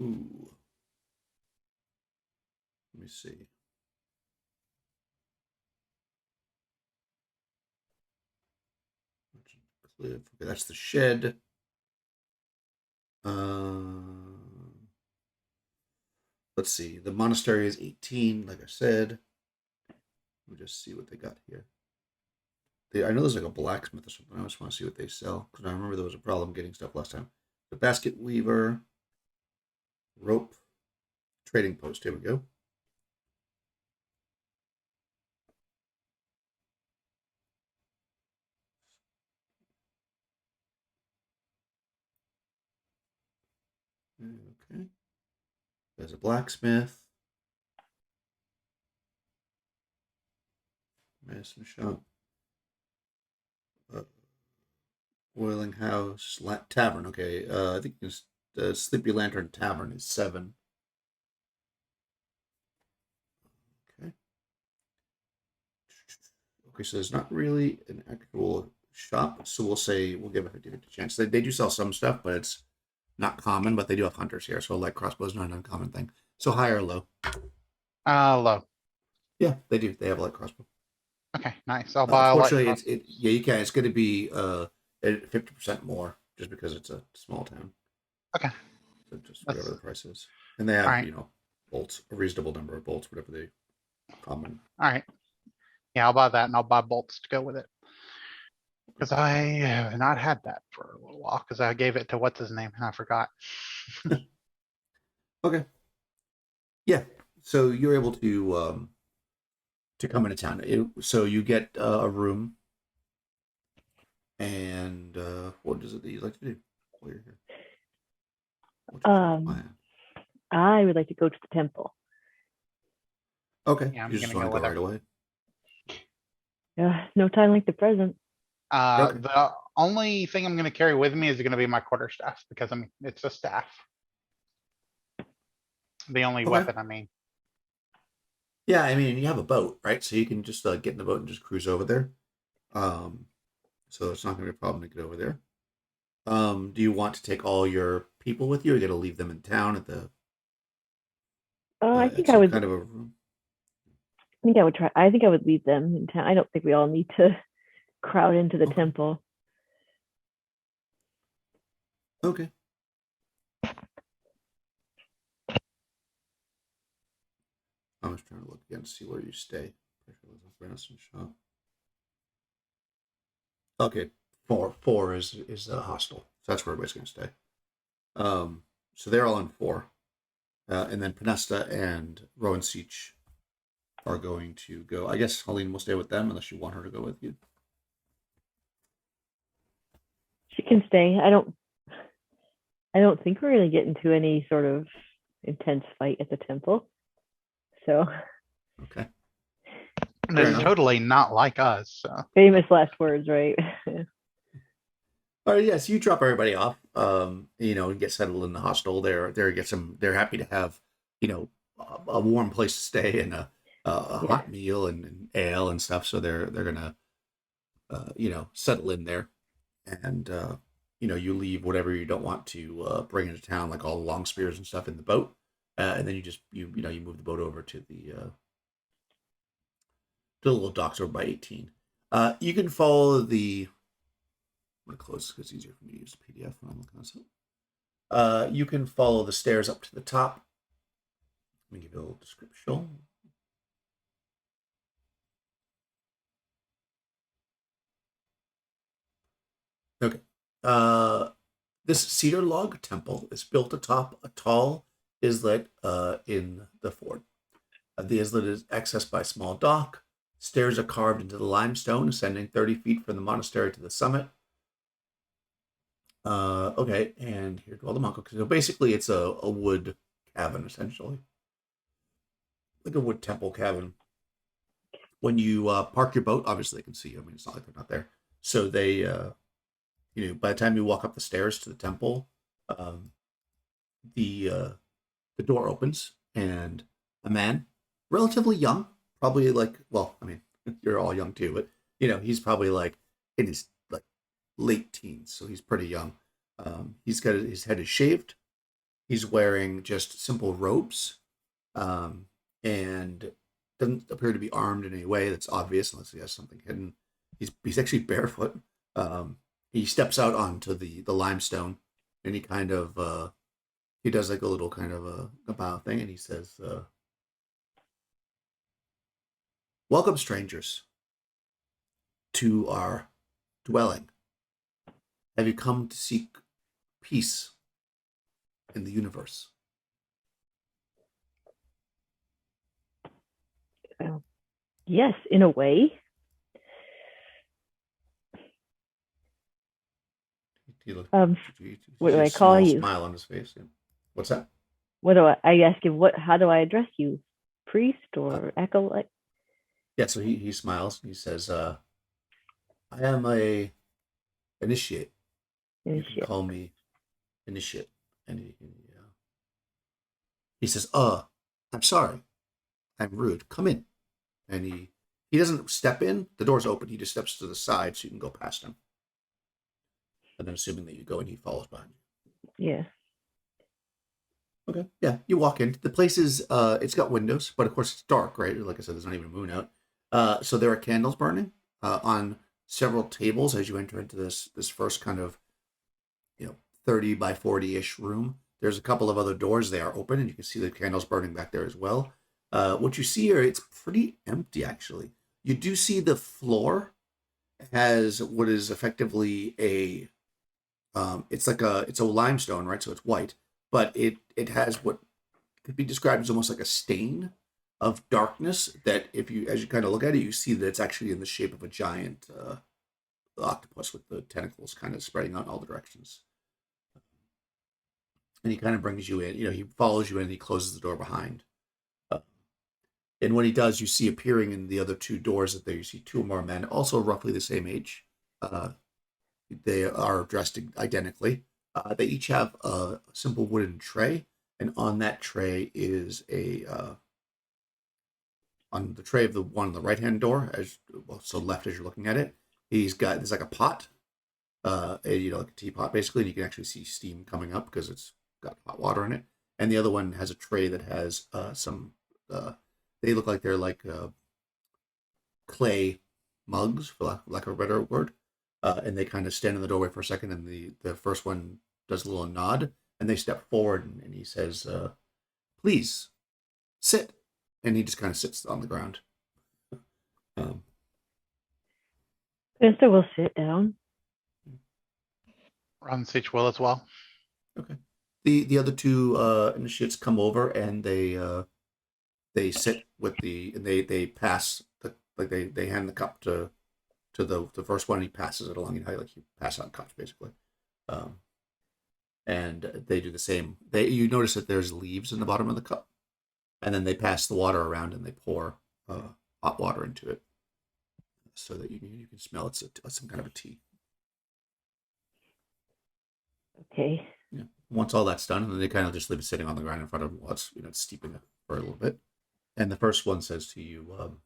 Ooh. Let me see. Cliff. Okay, that's the shed. Let's see. The monastery is 18, like I said. Let me just see what they got here. I know there's like a blacksmith or something. I just want to see what they sell because I remember there was a problem getting stuff last time. The basket weaver, rope, trading post. Here we go. Okay. There's a blacksmith. Medicine shop. Boiling house. Tavern. Okay. I think it's the Sleepy Lantern Tavern is 7. Okay. Okay, so there's not really an actual shop, so we'll give it a 50-50 chance. They do sell some stuff, but it's not common, but they do have hunters here, so light crossbow is not an uncommon thing. So high or low? Low. Yeah, they do. They have a light crossbow. Okay, nice. I'll buy a light crossbow. Yeah, you can. It's going to be 50% more just because it's a small town. Okay. So just whatever the price is, and they have right. bolts, a reasonable number of bolts, whatever they common. All right. Yeah, I'll buy that, and I'll buy bolts to go with it. Because I have not had that for a little while, because I gave it to what's his name, and I forgot. Okay. Yeah. So you're able to come into town. So you get a room, and what is it that you like to do while you're here? I would like to go to the temple. Okay. Yeah, I'm You just gonna want to go go right away? No time like the present. Okay. The only thing I'm going to carry with me is going to be my quarterstaff, because it's a staff. The only weapon, I mean. Yeah, I mean, you have a boat, right? So you can just get in the boat and just cruise over there. So it's not going to be a problem to get over there. Do you want to take all your people with you, or you got to leave them in town at the? I think I would. Kind of a room. I think I would try. I think I would leave them in town. I don't think we all need to crowd into the temple. Okay. I was trying to look again to see where you stay. Okay, four is the hostel. So that's where everybody's going to stay. So they're all on 4, and then Penesta and Rowan Seach are going to go. I guess Helene will stay with them unless you want her to go with you. She can stay. I don't think we're going to get into any sort of intense fight at the temple. So Okay. And it's totally not like us. So. Famous last words, right? All right, yes, you drop everybody off. And get settled in the hostel. They're happy to have, a warm place to stay and a hot meal and ale and stuff. So they're gonna, settle in there, and you leave whatever you don't want to bring into town, like all the long spears and stuff, in the boat, and then you move the boat over to the little docks over by 18. You can follow the. I'm going to close because it's easier for me to use the PDF when I'm looking this up. You can follow the stairs up to the top. Let me give you a little description. Okay. This Cedar Log Temple is built atop a tall islet in the fort. The islet is accessed by a small dock. Stairs are carved into the limestone, ascending 30 feet from the monastery to the summit. Okay, and here dwell the monk. So basically, it's a wood cabin, essentially. Like a wood temple cabin. When you park your boat, obviously they can see you. I mean, it's not like they're not there. So they, by the time you walk up the stairs to the temple, the door opens, and a man, relatively young, probably like, well, I mean, you're all young too, but, he's probably like in his late teens, so he's pretty young. He's got his head is shaved. He's wearing just simple robes, and doesn't appear to be armed in any way that's obvious unless he has something hidden. He's actually barefoot. He steps out onto the limestone, and he kind of he does like a little kind of a bow thing, and he says, "Welcome, strangers, to our dwelling. Have you come to seek peace in the universe?" Yes, in a way. What do I call you? Smile on his face. Yeah. What's that? What do I ask him? How do I address you? Priest or acolyte? Yeah, so he smiles. He says, "I am a initiate. You can call me initiate." And he says, I'm sorry. I'm rude. Come in." And he doesn't step in. The door's open. He just steps to the side so you can go past him. And then assuming that you go and he follows behind you. Yeah. Okay. Yeah, you walk in. The place is, it's got windows, but of course it's dark, right? Like I said, there's not even a moon out. So there are candles burning on several tables as you enter into this first kind of, 30 by 40-ish room. There's a couple of other doors. They are open, and you can see the candles burning back there as well. What you see here, it's pretty empty, actually. You do see the floor has what is effectively it's a limestone, right? So it's white, but it has what could be described as almost like a stain of darkness that as you kind of look at it, you see that it's actually in the shape of a giant octopus with the tentacles kind of spreading out in all the directions. And he kind of brings you in, he follows you in and he closes the door behind. And when he does, you see appearing in the other two doors that there, you see 2 more men, also roughly the same age. They are dressed identically. They each have a simple wooden tray, and on that tray is on the tray of the one on the right-hand door, so left as you're looking at it, there's like a pot, like a teapot basically, and you can actually see steam coming up because it's got hot water in it. And the other one has a tray that has some. They look like they're like clay mugs, for lack of a better word. And they kind of stand in the doorway for a second, and the first one does a little nod, and they step forward, and he says, "Please, sit." And he just kind of sits on the ground. Um, Mister will sit down. Ron Sitch will as well. okay. The other two initiates come over and they sit with and they pass they hand the cup to the first one, and he passes it along. You know, like you pass on cups basically. And they do the same. You notice that there's leaves in the bottom of the cup, and then they pass the water around and they pour hot water into it, so that you can smell it's some kind of a tea. Okay. Yeah. Once all that's done, and then they kind of just leave it sitting on the ground in front of them while it's steeping it for a little bit. And the first one says to you,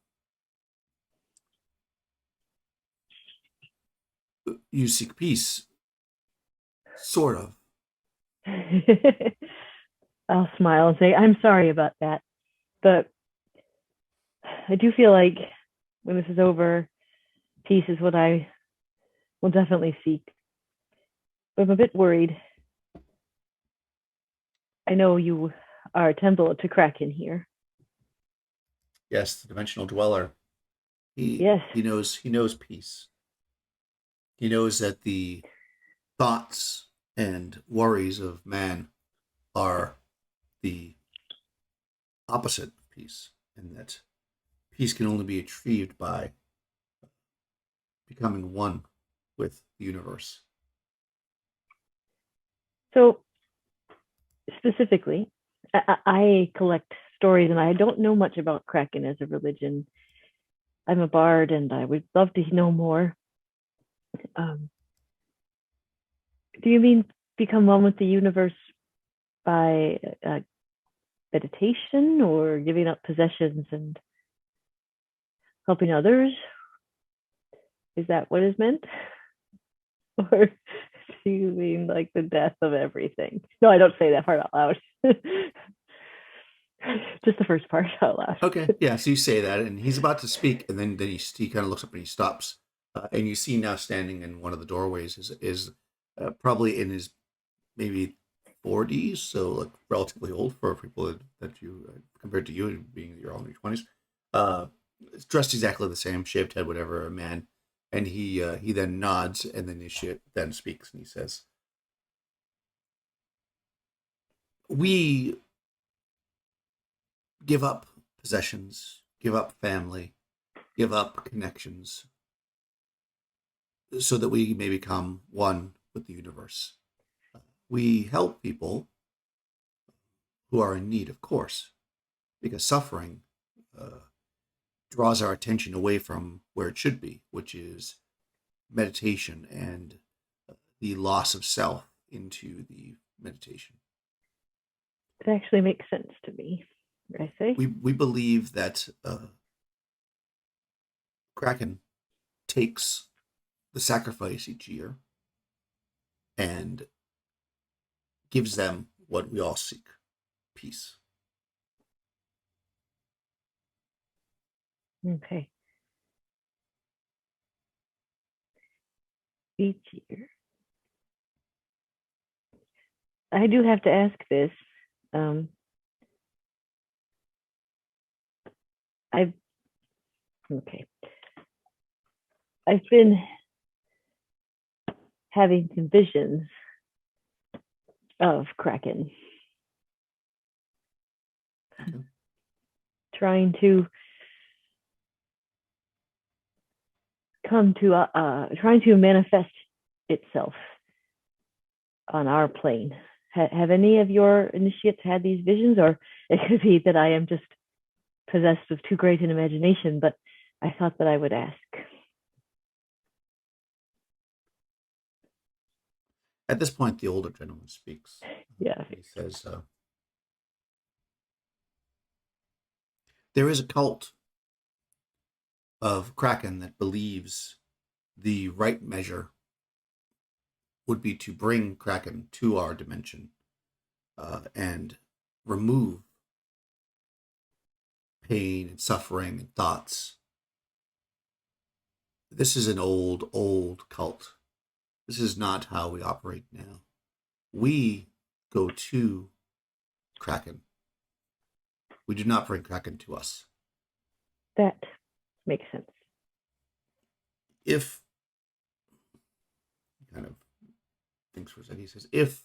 "You seek peace, sort of." I'll smile and say, I'm sorry about that. But I do feel like when this is over, peace is what I will definitely seek. But I'm a bit worried. I know you are a temple to Kraken here. Yes, the dimensional dweller. Yes. He knows peace. He knows that the thoughts and worries of man are the opposite of peace, and that peace can only be achieved by becoming one with the universe. So, specifically, I collect stories and I don't know much about Kraken as a religion. I'm a bard and I would love to know more. Do you mean become one with the universe by meditation or giving up possessions and helping others? Is that what is meant? Or do you mean like the death of everything? No, I don't say that part out loud. Just the first part out loud. Okay, yeah. So you say that, and he's about to speak, and then he kind of looks up and he stops, and you see now standing in one of the doorways is probably in his maybe 40s, so like relatively old for people that you compared to you being you're all in your 20s. Dressed exactly the same, shaved head, whatever, a man, and he then nods, and then then speaks, and he says, "We give up possessions, give up family, give up connections, so that we may become one with the universe. We help people who are in need, of course, because suffering draws our attention away from where it should be, which is meditation and the loss of self into the meditation. It actually makes sense to me, I say. We believe that Kraken takes the sacrifice each year and gives them what we all seek, peace." Okay. Each year. I do have to ask this. Okay. I've been having some visions of Kraken. Okay. Trying to trying to manifest itself on our plane. Have any of your initiates had these visions? Or it could be that I am just possessed with too great an imagination, but I thought that I would ask. At this point, the older gentleman speaks. Yeah. He says, "There is a cult of Kraken that believes the right measure would be to bring Kraken to our dimension and remove pain and suffering and thoughts. This is an old, old cult. This is not how we operate now. We go to Kraken. We do not bring Kraken to us." That makes sense if he kind of thinks for a second, he says, if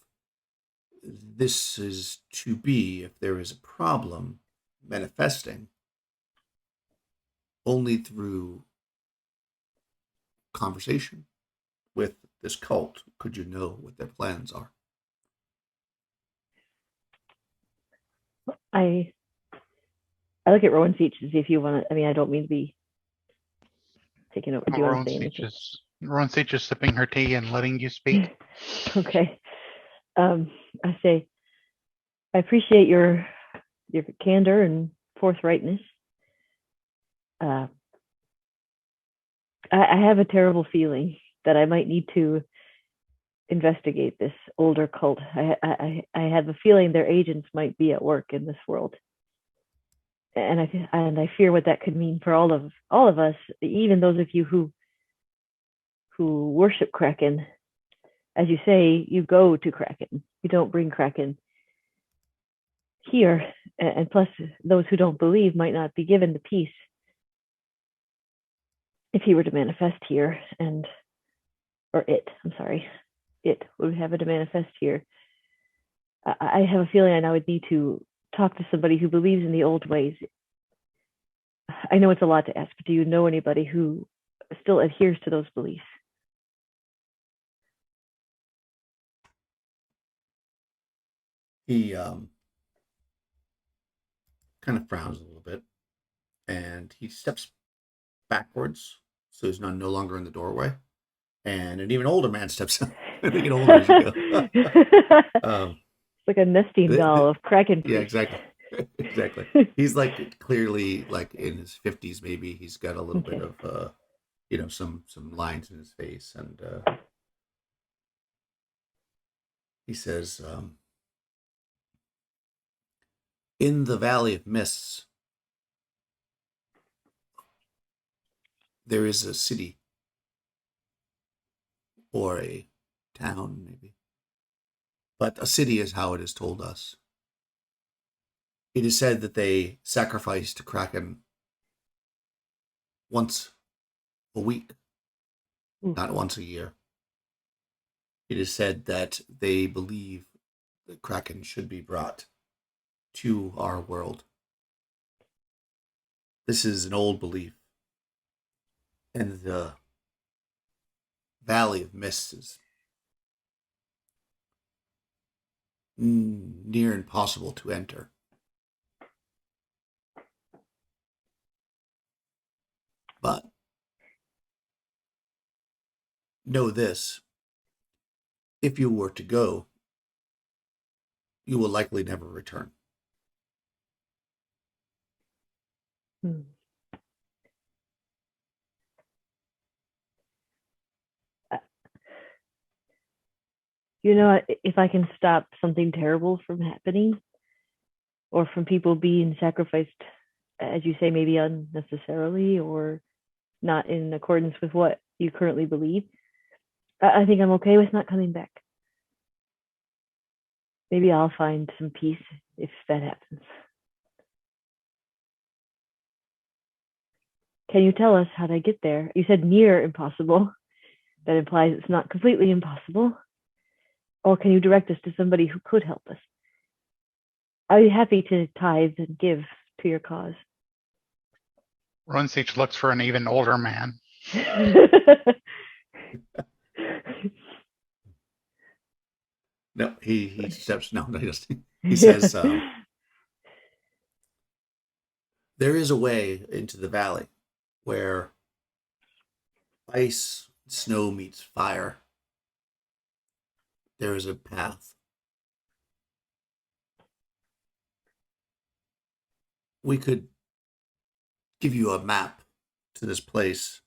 this is to be, if there is a problem manifesting, only through conversation with this cult could you know what their plans are. I look at Rowan Seach to see if you want to. I mean, I don't mean to be taking over. Do you want to say anything? Rowan Seach is sipping her tea and letting you speak. Okay. I say, I appreciate your candor and forthrightness. I have a terrible feeling that I might need to investigate this older cult. I have a feeling their agents might be at work in this world, and I fear what that could mean for all of us, even those of you who worship Kraken. As you say, you go to Kraken. You don't bring Kraken here, and plus, those who don't believe might not be given the peace if he were to manifest here, it would have to manifest here. I have a feeling I now would need to talk to somebody who believes in the old ways. I know it's a lot to ask, but do you know anybody who still adheres to those beliefs? He kind of frowns a little bit, and he steps backwards, so he's no longer in the doorway. And an even older man steps up. They get older as you go. It's like a nesting doll of Kraken. Yeah, exactly. Exactly. He's like clearly like in his 50s, maybe. He's got a little bit of some lines in his face, and he says, in the Valley of Mists, there is a city or a town, maybe. But a city is how it is told us. It is said that they sacrifice to Kraken once a week, not once a year. It is said that they believe that Kraken should be brought to our world. This is an old belief. And the Valley of Mists is near impossible to enter. But know this, if you were to go, you will likely never return. You know, if I can stop something terrible from happening, or from people being sacrificed, as you say, maybe unnecessarily or not in accordance with what you currently believe, I think I'm okay with not coming back. Maybe I'll find some peace if that happens. Can you tell us how to get there? You said near impossible. That implies it's not completely impossible. Or can you direct us to somebody who could help us? I'd be happy to tithe and give to your cause. Rowan Seach looks for an even older man. No, he steps. No, he doesn't. He says, there is a way into the valley where ice, snow meets fire. There is a path. We could give you a map to this place,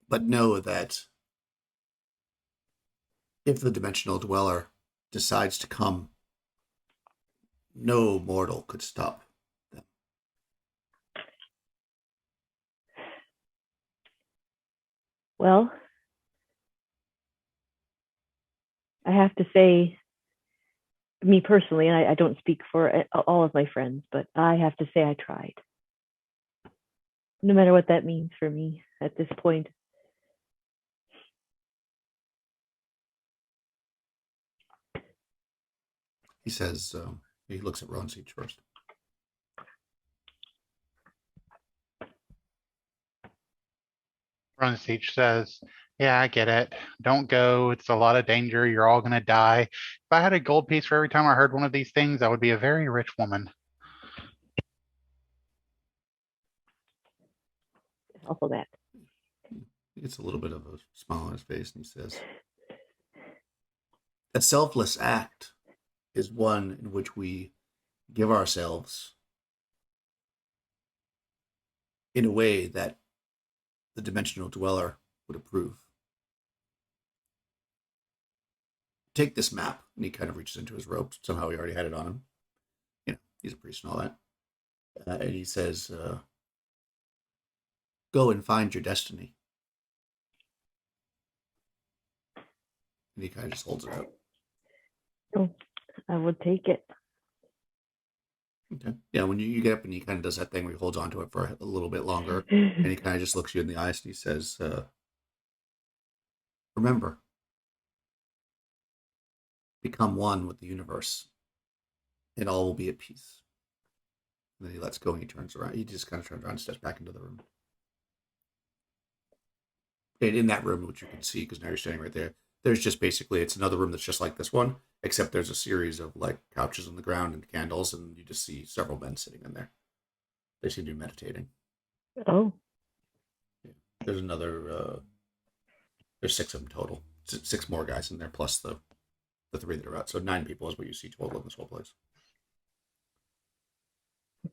but know that if the dimensional dweller decides to come, no mortal could stop them. Well, I have to say, me personally, and I don't speak for all of my friends, but I have to say I tried. no matter what that means for me at this point. He says, he looks at Ron Siege first. Ron Siege says, yeah, I get it. Don't go. It's a lot of danger. You're all going to die. If I had a gold piece for every time I heard one of these things, I would be a very rich woman. Also that. He gets a little bit of a smile on his face, and he says, a selfless act is one in which we give ourselves in a way that the dimensional dweller would approve. Take this map, and he kind of reaches into his robe. Somehow he already had it on him. You know, he's a priest and all that. And he says, go and find your destiny. And he kind of just holds it out. Oh, I would take it. Okay. Yeah, when you get up and he kind of does that thing where he holds onto it for a little bit longer, and he kind of just looks you in the eyes and he says, remember, become one with the universe, and all will be at peace. And then he lets go and he turns around. He just kind of turns around and steps back into the room. And in that room, which you can see, because now you're standing right there, there's just basically, it's another room that's just like this one, except there's a series of like couches on the ground and candles, and you just see several men sitting in there. They seem to be meditating. Oh. Yeah. There's another, there's 6 of them total. 6 more guys in there, plus the 3 that are out. So 9 people is what you see total in this whole place.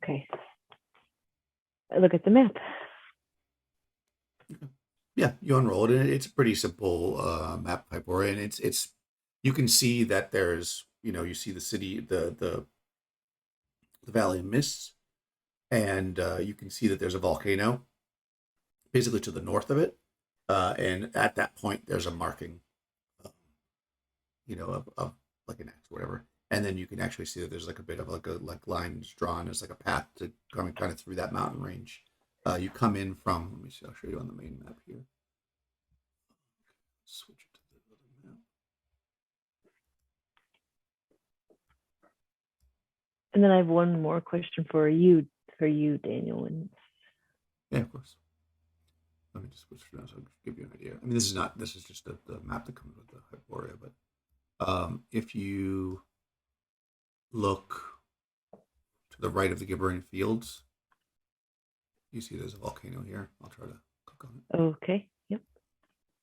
Okay. I look at the map. Okay. Yeah, you unroll it, and it's a pretty simple map of Hyperborea, and it's you can see that there's, you see the city, the Valley of Mists, and you can see that there's a volcano basically to the north of it, and at that point there's a marking, of like an X or whatever, and then you can actually see that there's like a bit of like lines drawn as like a path to coming kind of through that mountain range. You come in from, let me see, I'll show you on the main map here. Switch it to the other map. And then I have one more question for you, Daniel. Yeah, of course. Let me just switch it now so I can give you an idea. I mean, this is just the map that comes with the Hyperborea, but if you look to the right of the Gibberian Fields, you see there's a volcano here. I'll try to click on it. Okay. Yep.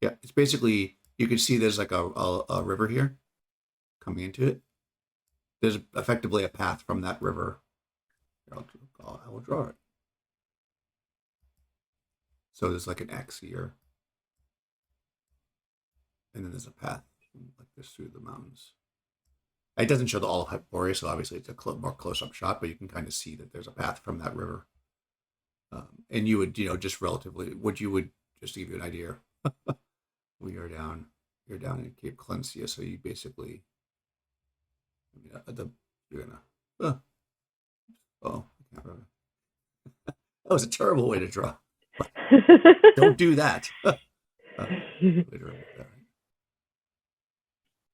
Yeah, it's basically, you can see there's like a river here coming into it. There's effectively a path from that river. I will draw it. So there's like an X here. And then there's a path like this through the mountains. It doesn't show the all of Hyperborea, so obviously it's a more close-up shot, but you can kind of see that there's a path from that river. And you would, just relatively, what you would, just to give you an idea, you're down in Cape Clencia, so you basically, you're gonna, I can't remember. That was a terrible way to draw. Don't do that. Clear.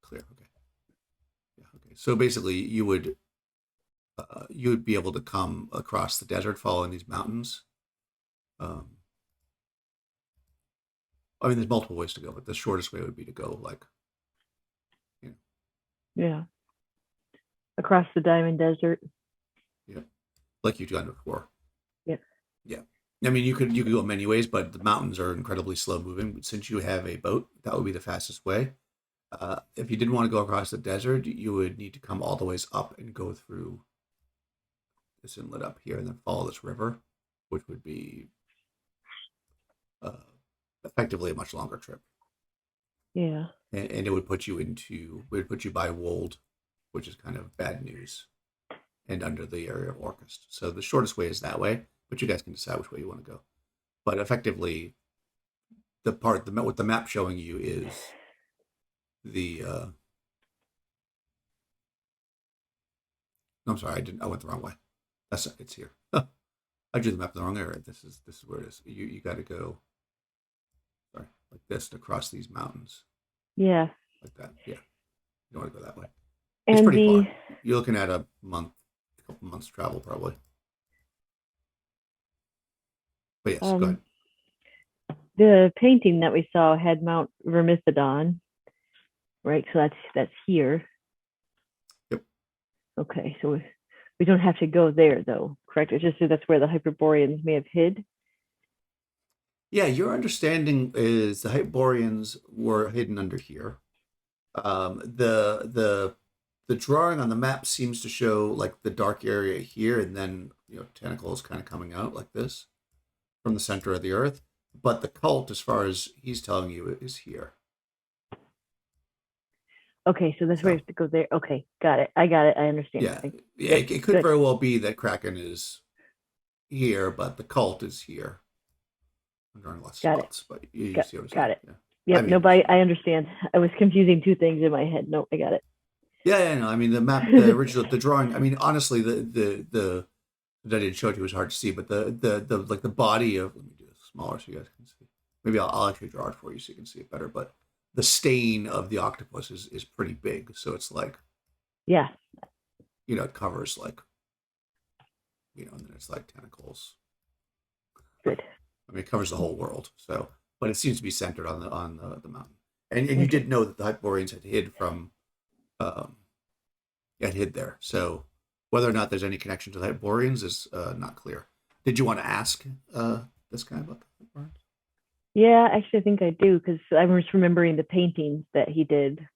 Okay. Yeah. Okay. So basically, you would be able to come across the desert, following these mountains. I mean, there's multiple ways to go, but the shortest way would be to go Yeah. Across the Diamond Desert. Yeah. Like you've done before. Yeah. Yeah. I mean, you could go many ways, but the mountains are incredibly slow moving. Since you have a boat, that would be the fastest way. If you didn't want to go across the desert, you would need to come all the ways up and go through this inlet up here, and then follow this river, which would be effectively a much longer trip. Yeah. And it would put you by Wold, which is kind of bad news, and under the area of Orcust. So the shortest way is that way, but you guys can decide which way you want to go. But effectively, what the map showing you is the I'm sorry, I went the wrong way. It's here. I drew the map in the wrong area. This is where it is. You got to go. Sorry, like this to cross these mountains. Yeah. Like that. Yeah. You don't want to go that way. And It's pretty far. You're looking at a couple months travel probably. But yes, go ahead. The painting that we saw had Mount Vermithidon, right? So that's here. Yep. Okay, so we don't have to go there though, correct? It's just that's where the Hyperboreans may have hid. Yeah, your understanding is the Hyperboreans were hidden under here. The drawing on the map seems to show like the dark area here, and then tentacles kind of coming out like this from the center of the earth. But the cult, as far as he's telling you, is here. Okay, so that's where we have to go there. Okay, got it. I got it. I understand. Yeah, yeah. It could very well be that Kraken is here, but the cult is here. I'm drawing lots of spots, but you see what I'm saying. Got it. Yeah. Yep, I understand. I was confusing two things in my head. No, I got it. Yeah, no. I mean, the map, the original, the drawing. I mean, honestly, the that I didn't show it to you was hard to see, but the like the body of. Let me do this smaller so you guys can see. Maybe I'll actually draw it for you so you can see it better. But the stain of the octopus is pretty big, so it's like. Yeah. It covers like. And then it's like tentacles. Good. I mean, it covers the whole world. So, but it seems to be centered on the mountain. And you did know that the Hyperboreans had hid from. Had hid there. So whether or not there's any connection to the Hyperboreans is not clear. Did you want to ask this guy about the Hyperboreans? Yeah, actually, I think I do because I was remembering the paintings that he did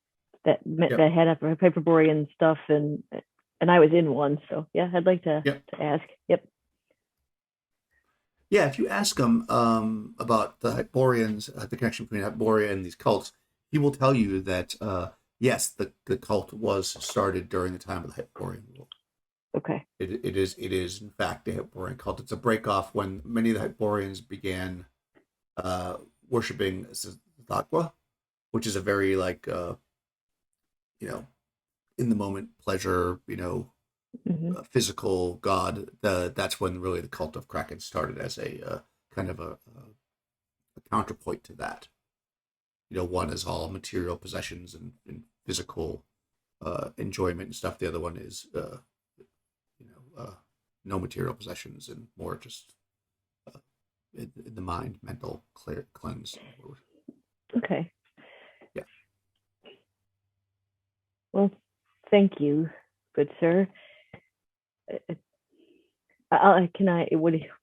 that had up Hyperborean stuff, and I was in one. So yeah, I'd like to ask. Yep. Yeah, if you ask him about the Hyperboreans, the connection between Hyperborea and these cults, he will tell you that yes, the cult was started during the time of the Hyperborean rule. Okay. It is in fact a Hyperborean cult. It's a break off when many of the Hyperboreans began worshiping Zathaqua, which is a very like in the moment pleasure, physical god. That's when really the cult of Kraken started as a kind of a counterpoint to that. One is all material possessions and physical enjoyment and stuff. The other one is no material possessions and more just in the mind, mental cleanse. Okay. Yeah. Well, thank you, good sir. Would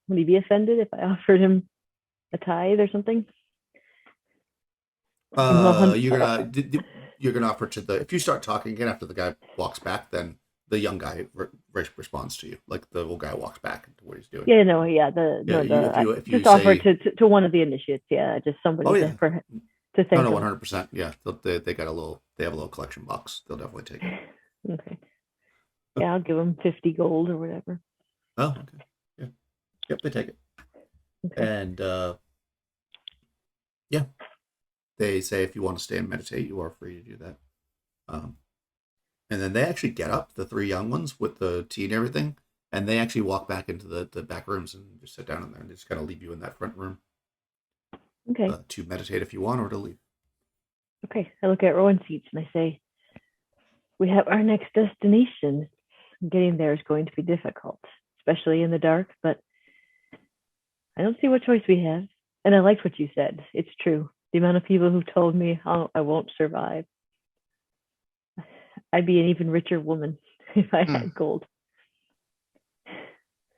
he be offended if I offered him a tithe or something? You're gonna offer to if you start talking again after the guy walks back, then the young guy responds to you, like the old guy walks back into what he's doing. Yeah, no, yeah, if you just offer to one of the initiates, yeah, just somebody to thank. No, 100%. Yeah, they have a little collection box. They'll definitely take it. Okay. Yeah, I'll give them 50 gold or whatever. Oh, okay. Yeah. Yep, they take it. Okay. And yeah, they say if you want to stay and meditate, you are free to do that. And then they actually get up, the three young ones with the tea and everything, and they actually walk back into the back rooms and just sit down in there and just kind of leave you in that front room. Okay. To meditate if you want or to leave. Okay. I look at Rowan seats and I say, we have our next destination. Getting there is going to be difficult, especially in the dark, but I don't see what choice we have. And I liked what you said. It's true. The amount of people who've told me how I won't survive. I'd be an even richer woman if I had gold.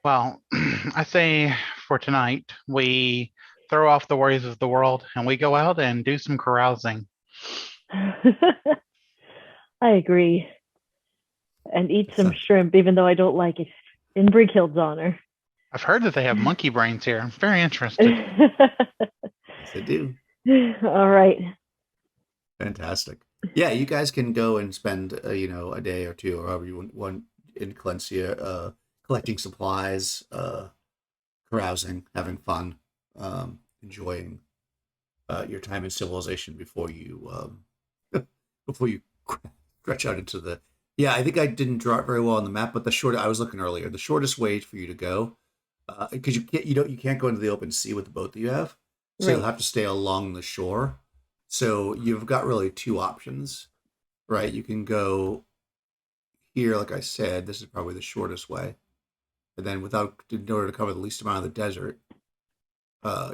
Well, I say for tonight, we throw off the worries of the world and we go out and do some carousing. I agree. And eat some shrimp, even though I don't like it, in Brighild's honor. I've heard that they have monkey brains here. I'm very interested. Yes, they do. All right. Fantastic. Yeah, you guys can go and spend a day or two, or however you want in Calencia, collecting supplies, carousing, having fun, enjoying your time in civilization before you stretch out into the. Yeah, I think I didn't draw it very well on the map, but I was looking earlier. The shortest way for you to go because you can't go into the open sea with the boat that you have, so you'll Right. have to stay along the shore. So you've got really two options, right? You can go here, like I said, this is probably the shortest way, and then in order to cover the least amount of the desert,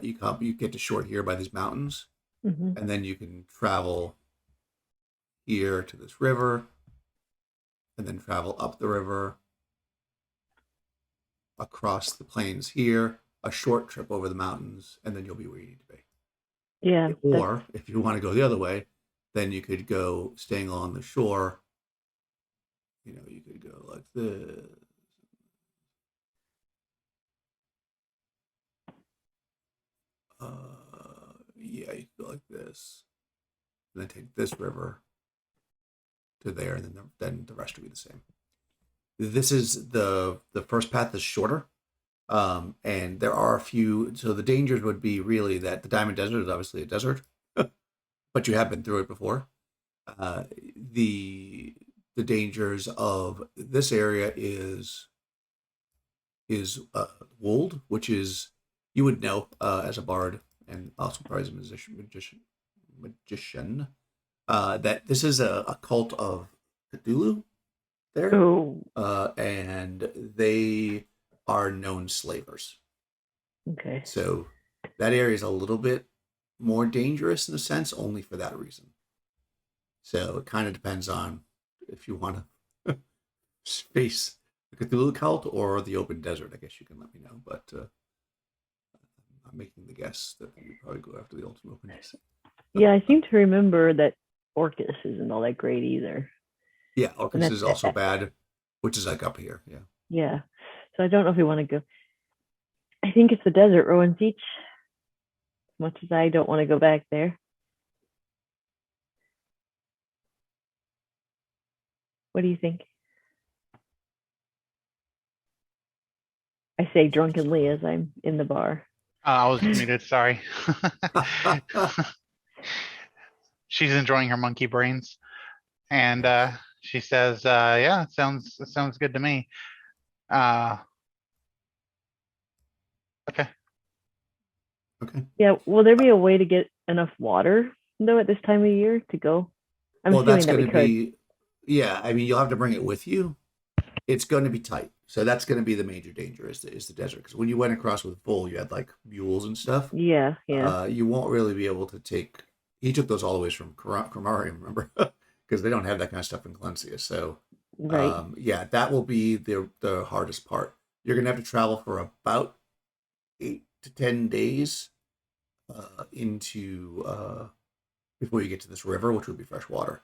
you get to shore here by these mountains, Hmm. and then you can travel here to this river, and then travel up the river, across the plains here, a short trip over the mountains, and then you'll be where you need to be. Yeah, that's Or if you want to go the other way, then you could go staying along the shore. You could go like this. Yeah, you could go like this, and then take this river to there, and then the rest will be the same. This is the first path is shorter, and there are a few. So the dangers would be really that the Diamond Desert is obviously a desert, but you have been through it before. Uh, the the dangers of this area is Wold, which is you would know as a bard and also probably as a magician that this is a cult of Cthulhu there, oh, and they are known slavers. okay. So that area is a little bit more dangerous in a sense, only for that reason. So it kind of depends on if you want to face the Cthulhu cult or the open desert. I guess you can let me know, but I'm making the guess that you probably go after the ultimate open desert. Yeah, I seem to remember that Orcus isn't all that great either. Yeah, And Orcus is also bad, which is like up here. Yeah. yeah. So I don't know if we want to go. I think it's the desert ruins each, as much as I don't want to go back there. What do you think? I say drunkenly as I'm in the bar. I was muted. Sorry. She's enjoying her monkey brains, and she says, "Yeah, it sounds good to me." Uh, okay. Okay. Yeah, will there be a way to get enough water though at this time of year to go? I'm Well, that's assuming that we going to could. be, yeah. I mean, you'll have to bring it with you. It's going to be tight, so that's going to be the major danger is the desert. Because when you went across with Bull, you had like mules and stuff. Yeah, yeah. You won't really be able to take. He took those all the way from Khromarium, remember? Because they don't have that kind of stuff in Calencia. So, Right. yeah, that will be the hardest part. You're gonna have to travel for about 8 to 10 days into before you get to this river, which would be fresh water.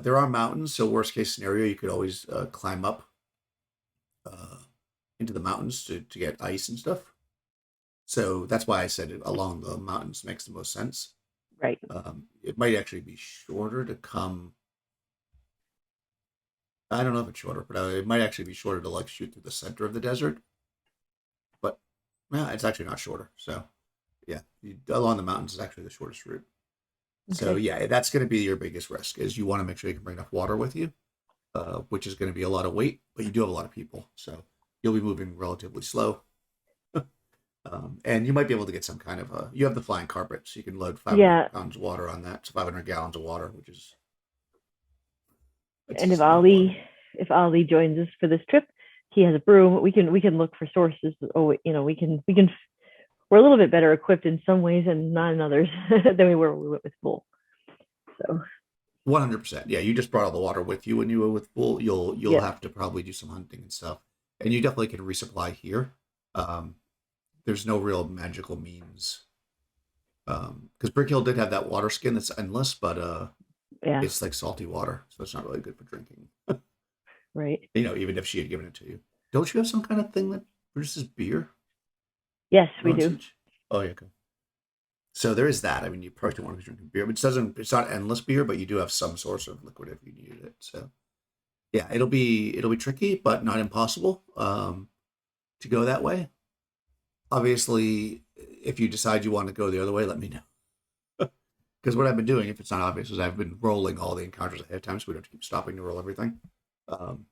There are mountains, so worst case scenario, you could always climb up uh, into the mountains to get ice and stuff. So that's why I said it along the mountains makes the most sense. Right. It might actually be shorter to come. I don't know if it's shorter, but it might actually be shorter to like shoot through the center of the desert. But yeah, it's actually not shorter. So yeah, along the mountains is actually the shortest route. So Okay. yeah, that's going to be your biggest risk is you want to make sure you can bring enough water with you, which is going to be a lot of weight, but you do have a lot of people, so you'll be moving relatively slow. And you might be able to get some kind of you have the flying carpet, so you can load 500 Yeah. pounds of water on that. So 500 gallons of water, which is it's And just enough water. If Ali joins us for this trip, he has a broom. We can look for sources. Oh, we can. We're a little bit better equipped in some ways and not in others than we were when we went with Bull. So 100%. Yeah, you just brought all the water with you when you were with Bull. You'll yeah, have to probably do some hunting and stuff, and you definitely can resupply here. Um, there's no real magical means because Brick Hill did have that water skin that's endless, but yeah, it's like salty water, so it's not really good for drinking. right. Even if she had given it to you. Don't you have some kind of thing that produces beer? Yes, we do. Oh yeah, okay. So there is that. I mean, you probably don't want to be drinking beer, but it's not endless beer, but you do have some source of liquid if you needed it. So yeah, it'll be tricky, but not impossible to go that way. Obviously, if you decide you want to go the other way, let me know. Because what I've been doing, if it's not obvious, is I've been rolling all the encounters ahead of time, so we don't have to keep stopping to roll everything. Um,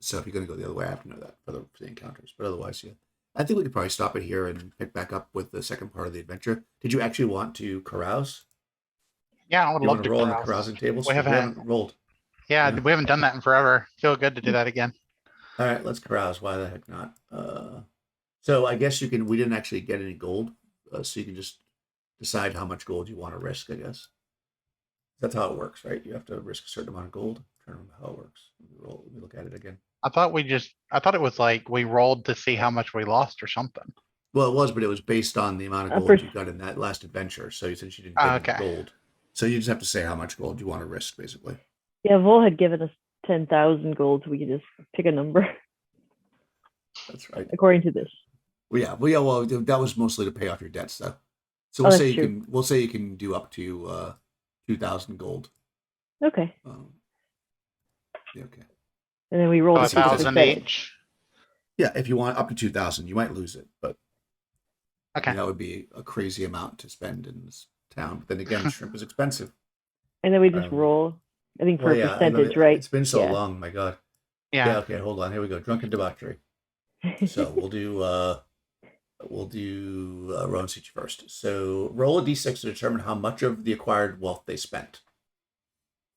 So if you're going to go the other way, I have to know that for the encounters. But otherwise, yeah. I think we could probably stop it here and pick back up with the second part of the adventure. Did you actually want to carouse? Yeah, I would You love want to to roll on the carouse. carousing tables? We We haven't, haven't rolled. yeah, Yeah. we haven't done that in forever. Feel good to do that again. All right, let's carouse. Why the heck not? So I guess you can. We didn't actually get any gold, so you can just decide how much gold you want to risk. I guess that's how it works, right? You have to risk a certain amount of gold. I'm trying to remember how it works. Let me look at it again. I thought it was like we rolled to see how much we lost or something. Well, it was, but it was based on the amount of gold you got in that last adventure. So since you didn't get any gold, so you just have to say how much gold you want to risk, basically. Yeah, Vol had given us 10,000 gold, so we could just pick a number. That's right. According to this. Well, that was mostly to pay off your debts, though. So we'll say you can do up to 2,000 gold. Okay. Yeah, okay. And then we roll 1,000 each. Yeah, if you want up to 2,000, you might lose it, but okay, that would be a crazy amount to spend in this town. But then again, shrimp is expensive. And then we just roll. I think for a percentage, right? It's been so long, my God. Yeah. Okay, hold on. Here we go. Drunken debauchery. So we'll do Rowan Siege first. So roll a d6 to determine how much of the acquired wealth they spent.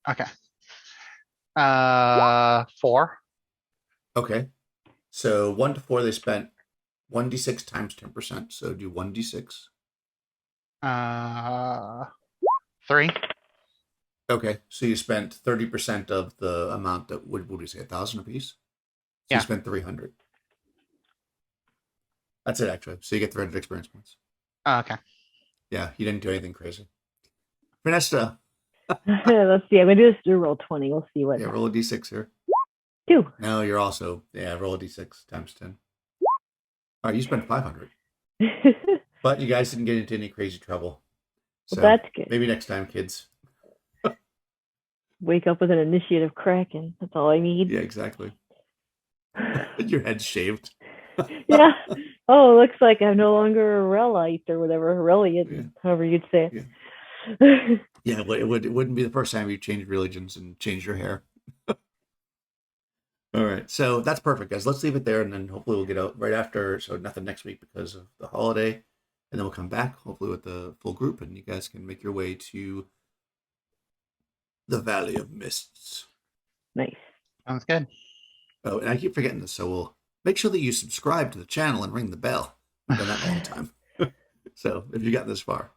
Okay. 4. Okay. So 1 to 4 they spent 1d6 times 10%. So do 1d6. 3. Okay. So you spent 30% of the amount that would we say 1,000 apiece? So yeah. You spent 300. That's it, actually. So you get 300 experience points. Okay. Yeah, you didn't do anything crazy. Vanessa. Let's see. I'm going to do roll 20. We'll see what. Yeah, roll a d6 here. 2. No, you're also, roll a d6 times 10. All right, you spent 500. But you guys didn't get into any crazy trouble. So well, that's good. Maybe next time, kids. Wake up with an initiative Kraken. That's all I need. Yeah, exactly. Your head's shaved. Yeah. Oh, it looks like I'm no longer a Relite or whatever, Reliant, however you'd say it. Yeah, it wouldn't be the first time you changed religions and changed your hair. All right, so that's perfect, guys. Let's leave it there, and then hopefully we'll get out right after. So nothing next week because of the holiday, and then we'll come back hopefully with the full group, and you guys can make your way to the Valley of Mists. Nice. Sounds good. Oh, and I keep forgetting this, so we'll make sure that you subscribe to the channel and ring the bell. I've done that all the time. So if you got this far.